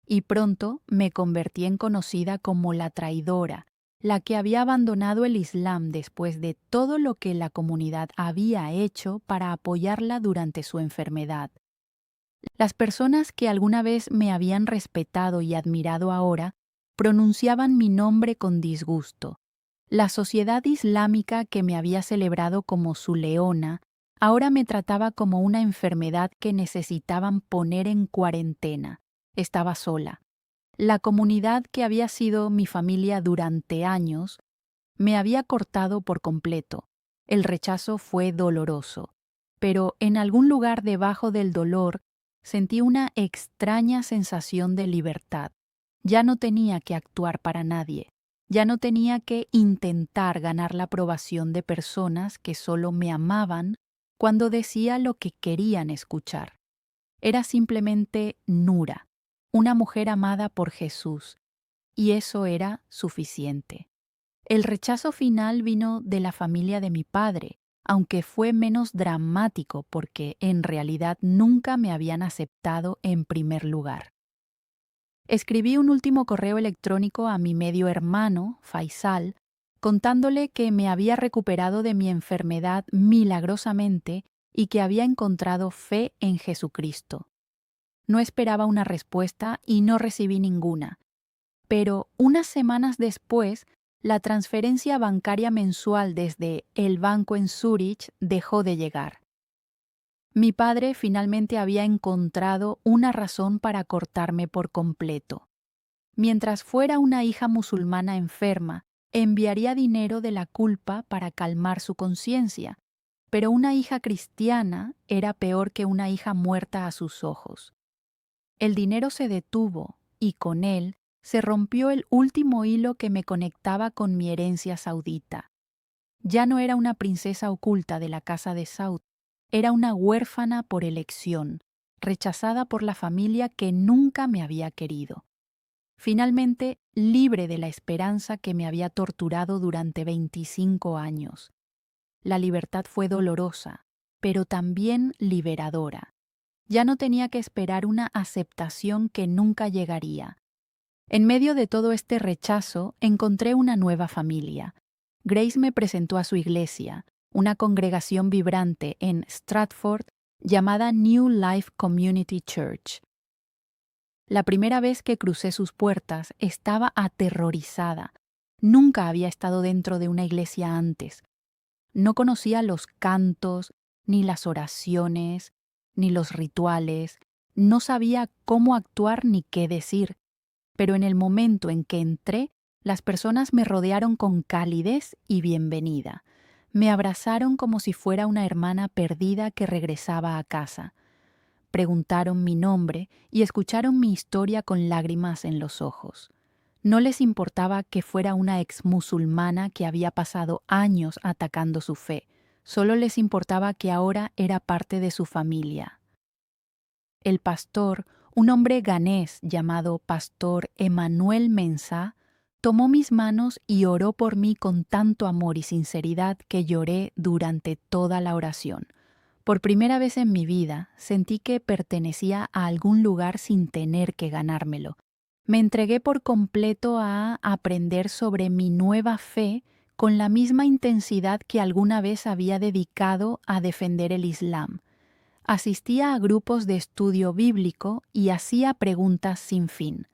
y pronto me convertí en conocida como la traidora, la que había abandonado el Islam después de todo lo que la comunidad había hecho para apoyarla durante su enfermedad. Las personas que alguna vez me habían respetado y admirado ahora pronunciaban mi nombre con disgusto. La sociedad islámica que me había celebrado como su leona ahora me trataba como una enfermedad que necesitaban poner en cuarentena. Estaba sola. La comunidad que había sido mi familia durante años me había cortado por completo. El rechazo fue doloroso, pero en algún lugar debajo del dolor sentí una extraña sensación de libertad. Ya no tenía que actuar para nadie. Ya no tenía que intentar ganar la aprobación de personas que solo me amaban cuando decía lo que querían escuchar. Era simplemente Nura, una mujer amada por Jesús, y eso era suficiente. El rechazo final vino de la familia de mi padre, aunque fue menos dramático porque en realidad nunca me habían aceptado en primer lugar. Escribí un último correo electrónico a mi medio hermano, Faisal, contándole que me había recuperado de mi enfermedad milagrosamente y que había encontrado fe en Jesucristo. No esperaba una respuesta y no recibí ninguna, pero unas semanas después, la transferencia bancaria mensual desde el banco en Zúrich dejó de llegar. Mi padre finalmente había encontrado una razón para cortarme por completo. Mientras fuera una hija musulmana enferma, enviaría dinero de la culpa para calmar su conciencia, pero una hija cristiana era peor que una hija muerta a sus ojos. El dinero se detuvo y con él se rompió el último hilo que me conectaba con mi herencia saudita. Ya no era una princesa oculta de la casa de Saud, era una huérfana por elección, rechazada por la familia que nunca me había querido. Finalmente, libre de la esperanza que me había torturado durante 25 años. La libertad fue dolorosa, pero también liberadora. Ya no tenía que esperar una aceptación que nunca llegaría. En medio de todo este rechazo, encontré una nueva familia. Grace me presentó a su iglesia, una congregación vibrante en Stratford llamada New Life Community Church. La primera vez que crucé sus puertas estaba aterrorizada. Nunca había estado dentro de una iglesia antes. No conocía los cantos, ni las oraciones, ni los rituales. No sabía cómo actuar ni qué decir. Pero en el momento en que entré, las personas me rodearon con calidez y bienvenida. Me abrazaron como si fuera una hermana perdida que regresaba a casa. Preguntaron mi nombre y escucharon mi historia con lágrimas en los ojos. No les importaba que fuera una exmusulmana que había pasado años atacando su fe. Solo les importaba que ahora era parte de su familia. El pastor, un hombre ganés llamado Pastor Emmanuel Mensah, tomó mis manos y oró por mí con tanto amor y sinceridad que lloré durante toda la oración. Por primera vez en mi vida sentí que pertenecía a algún lugar sin tener que ganármelo. Me entregué por completo a aprender sobre mi nueva fe con la misma intensidad que alguna vez había dedicado a defender el Islam. Asistía a grupos de estudio bíblico y hacía preguntas sin fin.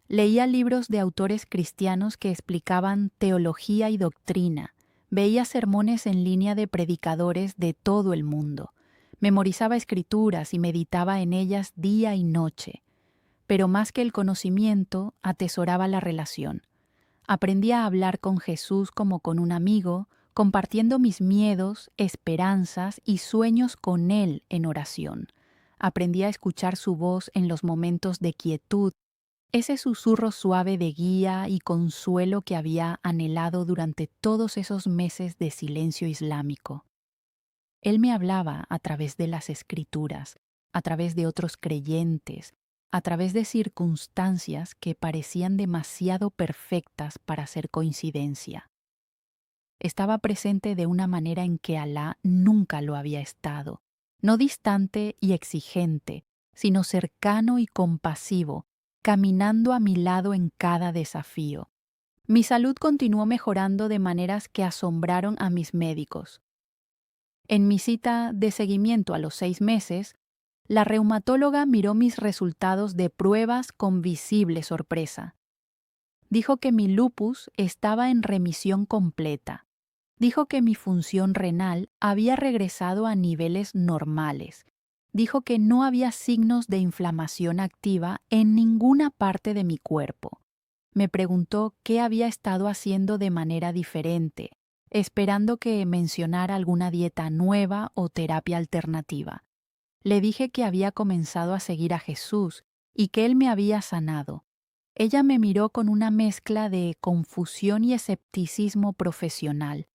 Leía libros de autores cristianos que explicaban teología y doctrina. Veía sermones en línea de predicadores de todo el mundo. Memorizaba escrituras y meditaba en ellas día y noche. Pero más que el conocimiento, atesoraba la relación. Aprendí a hablar con Jesús como con un amigo, compartiendo mis miedos, esperanzas y sueños con Él en oración. Aprendí a escuchar su voz en los momentos de quietud, ese susurro suave de guía y consuelo que había anhelado durante todos esos meses de silencio islámico. Él me hablaba a través de las escrituras, a través de otros creyentes, a través de circunstancias que parecían demasiado perfectas para ser coincidencia. Estaba presente de una manera en que Alá nunca lo había estado, no distante y exigente, sino cercano y compasivo, caminando a mi lado en cada desafío. Mi salud continuó mejorando de maneras que asombraron a mis médicos. En mi cita de seguimiento a los 6 meses, la reumatóloga miró mis resultados de pruebas con visible sorpresa. Dijo que mi lupus estaba en remisión completa. Dijo que mi función renal había regresado a niveles normales. Dijo que no había signos de inflamación activa en ninguna parte de mi cuerpo. Me preguntó qué había estado haciendo de manera diferente, esperando que mencionara alguna dieta nueva o terapia alternativa. Le dije que había comenzado a seguir a Jesús y que Él me había sanado. Ella me miró con una mezcla de confusión y escepticismo profesional,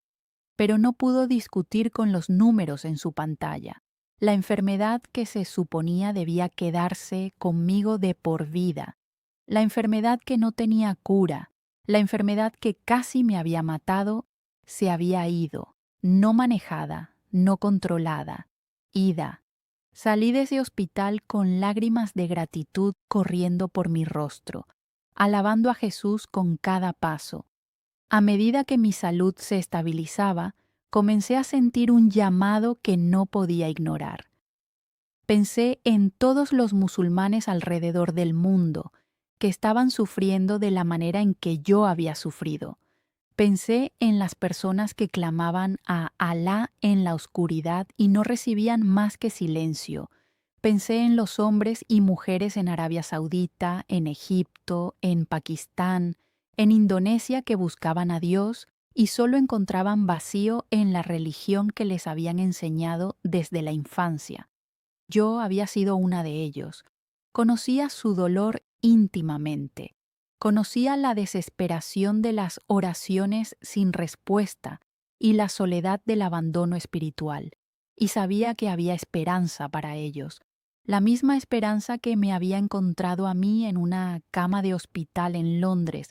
pero no pudo discutir con los números en su pantalla. La enfermedad que se suponía debía quedarse conmigo de por vida, la enfermedad que no tenía cura, la enfermedad que casi me había matado, se había ido, no manejada, no controlada, ida. Salí de ese hospital con lágrimas de gratitud corriendo por mi rostro, alabando a Jesús con cada paso. A medida que mi salud se estabilizaba, comencé a sentir un llamado que no podía ignorar. Pensé en todos los musulmanes alrededor del mundo que estaban sufriendo de la manera en que yo había sufrido. Pensé en las personas que clamaban a Alá en la oscuridad y no recibían más que silencio. Pensé en los hombres y mujeres en Arabia Saudita, en Egipto, en Pakistán, en Indonesia que buscaban a Dios y solo encontraban vacío en la religión que les habían enseñado desde la infancia. Yo había sido una de ellos. Conocía su dolor íntimamente. Conocía la desesperación de las oraciones sin respuesta y la soledad del abandono espiritual, y sabía que había esperanza para ellos, la misma esperanza que me había encontrado a mí en una cama de hospital en Londres,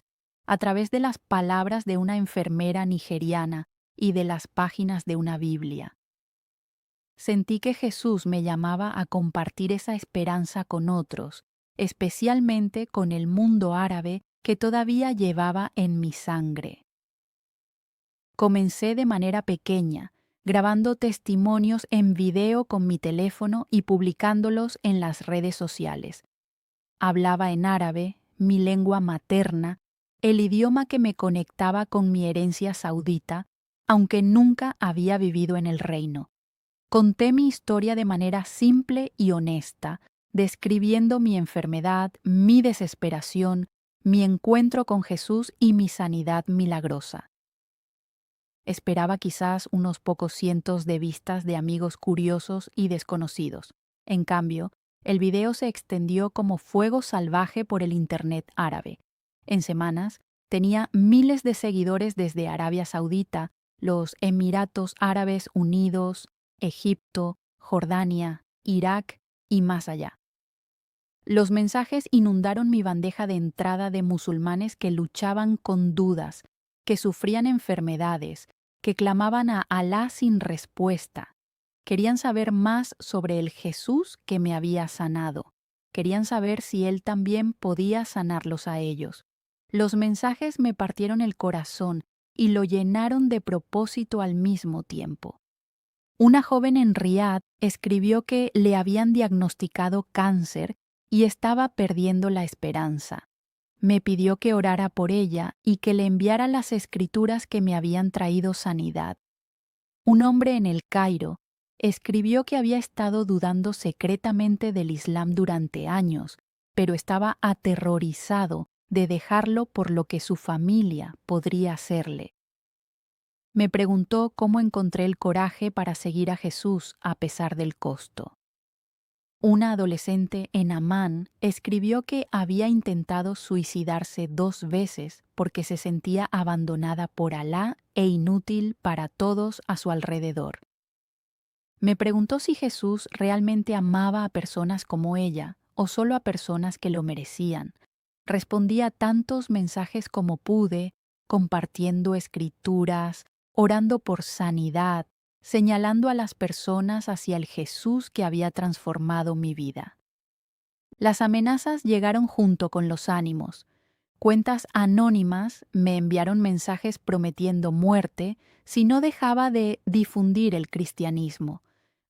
a través de las palabras de una enfermera nigeriana y de las páginas de una Biblia. Sentí que Jesús me llamaba a compartir esa esperanza con otros, especialmente con el mundo árabe que todavía llevaba en mi sangre. Comencé de manera pequeña, grabando testimonios en video con mi teléfono y publicándolos en las redes sociales. Hablaba en árabe, mi lengua materna, el idioma que me conectaba con mi herencia saudita, aunque nunca había vivido en el reino. Conté mi historia de manera simple y honesta, describiendo mi enfermedad, mi desesperación, mi encuentro con Jesús y mi sanidad milagrosa. Esperaba quizás unos pocos cientos de vistas de amigos curiosos y desconocidos. En cambio, el video se extendió como fuego salvaje por el Internet árabe. En semanas, tenía miles de seguidores desde Arabia Saudita, los Emiratos Árabes Unidos, Egipto, Jordania, Irak y más allá. Los mensajes inundaron mi bandeja de entrada de musulmanes que luchaban con dudas, que sufrían enfermedades, que clamaban a Alá sin respuesta. Querían saber más sobre el Jesús que me había sanado. Querían saber si Él también podía sanarlos a ellos. Los mensajes me partieron el corazón y lo llenaron de propósito al mismo tiempo. Una joven en Riad escribió que le habían diagnosticado cáncer y estaba perdiendo la esperanza. Me pidió que orara por ella y que le enviara las escrituras que me habían traído sanidad. Un hombre en El Cairo escribió que había estado dudando secretamente del Islam durante años, pero estaba aterrorizado de dejarlo por lo que su familia podría hacerle. Me preguntó cómo encontré el coraje para seguir a Jesús a pesar del costo. Una adolescente en Amán escribió que había intentado suicidarse 2 veces porque se sentía abandonada por Alá e inútil para todos a su alrededor. Me preguntó si Jesús realmente amaba a personas como ella o solo a personas que lo merecían. Respondí a tantos mensajes como pude, compartiendo escrituras, orando por sanidad, señalando a las personas hacia el Jesús que había transformado mi vida. Las amenazas llegaron junto con los ánimos. Cuentas anónimas me enviaron mensajes prometiendo muerte si no dejaba de difundir el cristianismo.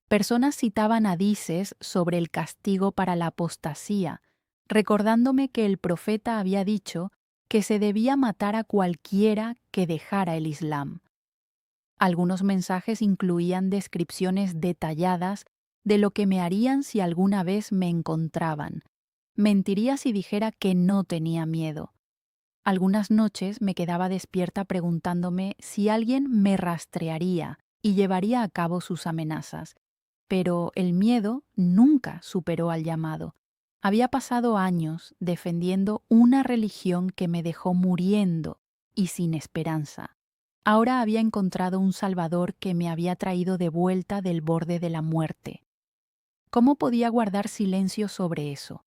Personas citaban hadices sobre el castigo para la apostasía, recordándome que el profeta había dicho que se debía matar a cualquiera que dejara el Islam. Algunos mensajes incluían descripciones detalladas de lo que me harían si alguna vez me encontraban. Mentiría si dijera que no tenía miedo. Algunas noches me quedaba despierta preguntándome si alguien me rastrearía y llevaría a cabo sus amenazas. Pero el miedo nunca superó al llamado. Había pasado años defendiendo una religión que me dejó muriendo y sin esperanza. Ahora había encontrado un Salvador que me había traído de vuelta del borde de la muerte. ¿Cómo podía guardar silencio sobre eso?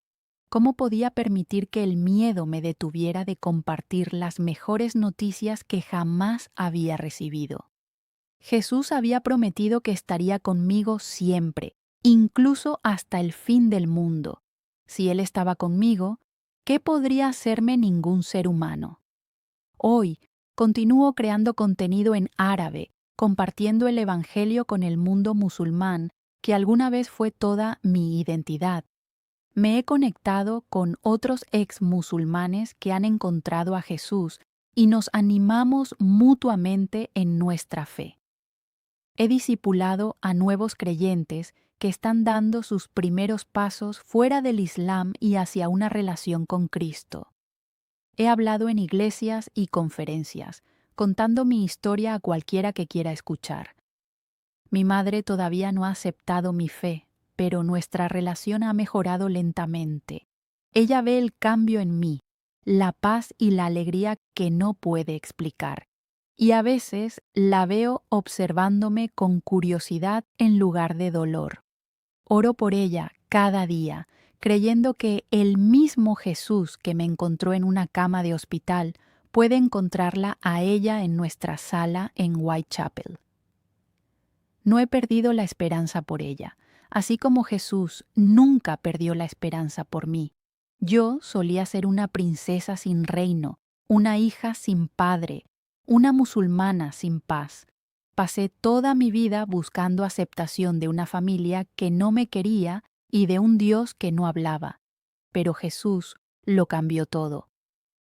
¿Cómo podía permitir que el miedo me detuviera de compartir las mejores noticias que jamás había recibido? Jesús había prometido que estaría conmigo siempre, incluso hasta el fin del mundo. Si Él estaba conmigo, ¿qué podría hacerme ningún ser humano? Hoy, continúo creando contenido en árabe, compartiendo el Evangelio con el mundo musulmán, que alguna vez fue toda mi identidad. Me he conectado con otros ex musulmanes que han encontrado a Jesús y nos animamos mutuamente en nuestra fe. He discipulado a nuevos creyentes que están dando sus primeros pasos fuera del Islam y hacia una relación con Cristo. He hablado en iglesias y conferencias, contando mi historia a cualquiera que quiera escuchar. Mi madre todavía no ha aceptado mi fe, pero nuestra relación ha mejorado lentamente. Ella ve el cambio en mí, la paz y la alegría que no puede explicar. Y a veces la veo observándome con curiosidad en lugar de dolor. Oro por ella cada día, creyendo que el mismo Jesús que me encontró en una cama de hospital puede encontrarla a ella en nuestra sala en Whitechapel. No he perdido la esperanza por ella, así como Jesús nunca perdió la esperanza por mí. Yo solía ser una princesa sin reino, una hija sin padre, una musulmana sin paz. Pasé toda mi vida buscando aceptación de una familia que no me quería y de un Dios que no hablaba. Pero Jesús lo cambió todo.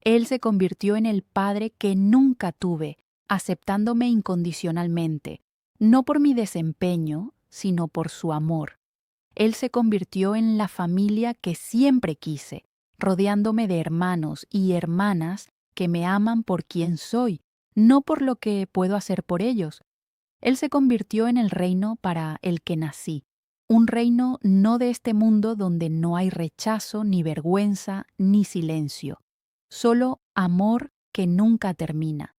Él se convirtió en el padre que nunca tuve, aceptándome incondicionalmente, no por mi desempeño, sino por su amor. Él se convirtió en la familia que siempre quise, rodeándome de hermanos y hermanas que me aman por quien soy, no por lo que puedo hacer por ellos. Él se convirtió en el reino para el que nací, un reino no de este mundo donde no hay rechazo, ni vergüenza, ni silencio, solo amor que nunca termina.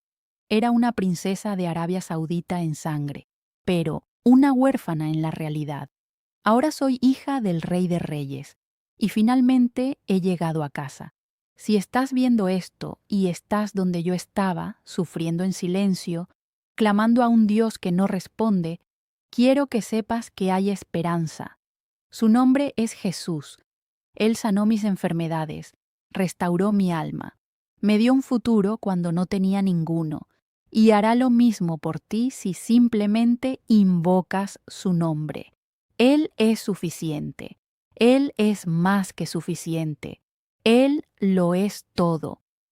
Era una princesa de Arabia Saudita en sangre, pero una huérfana en la realidad. Ahora soy hija del Rey de Reyes, y finalmente he llegado a casa. Si estás viendo esto y estás donde yo estaba, sufriendo en silencio, clamando a un Dios que no responde, quiero que sepas que hay esperanza. Su nombre es Jesús. Él sanó mis enfermedades, restauró mi alma, me dio un futuro cuando no tenía ninguno, y hará lo mismo por ti si simplemente invocas su nombre. Él es suficiente. Él es más que suficiente. Él lo es todo.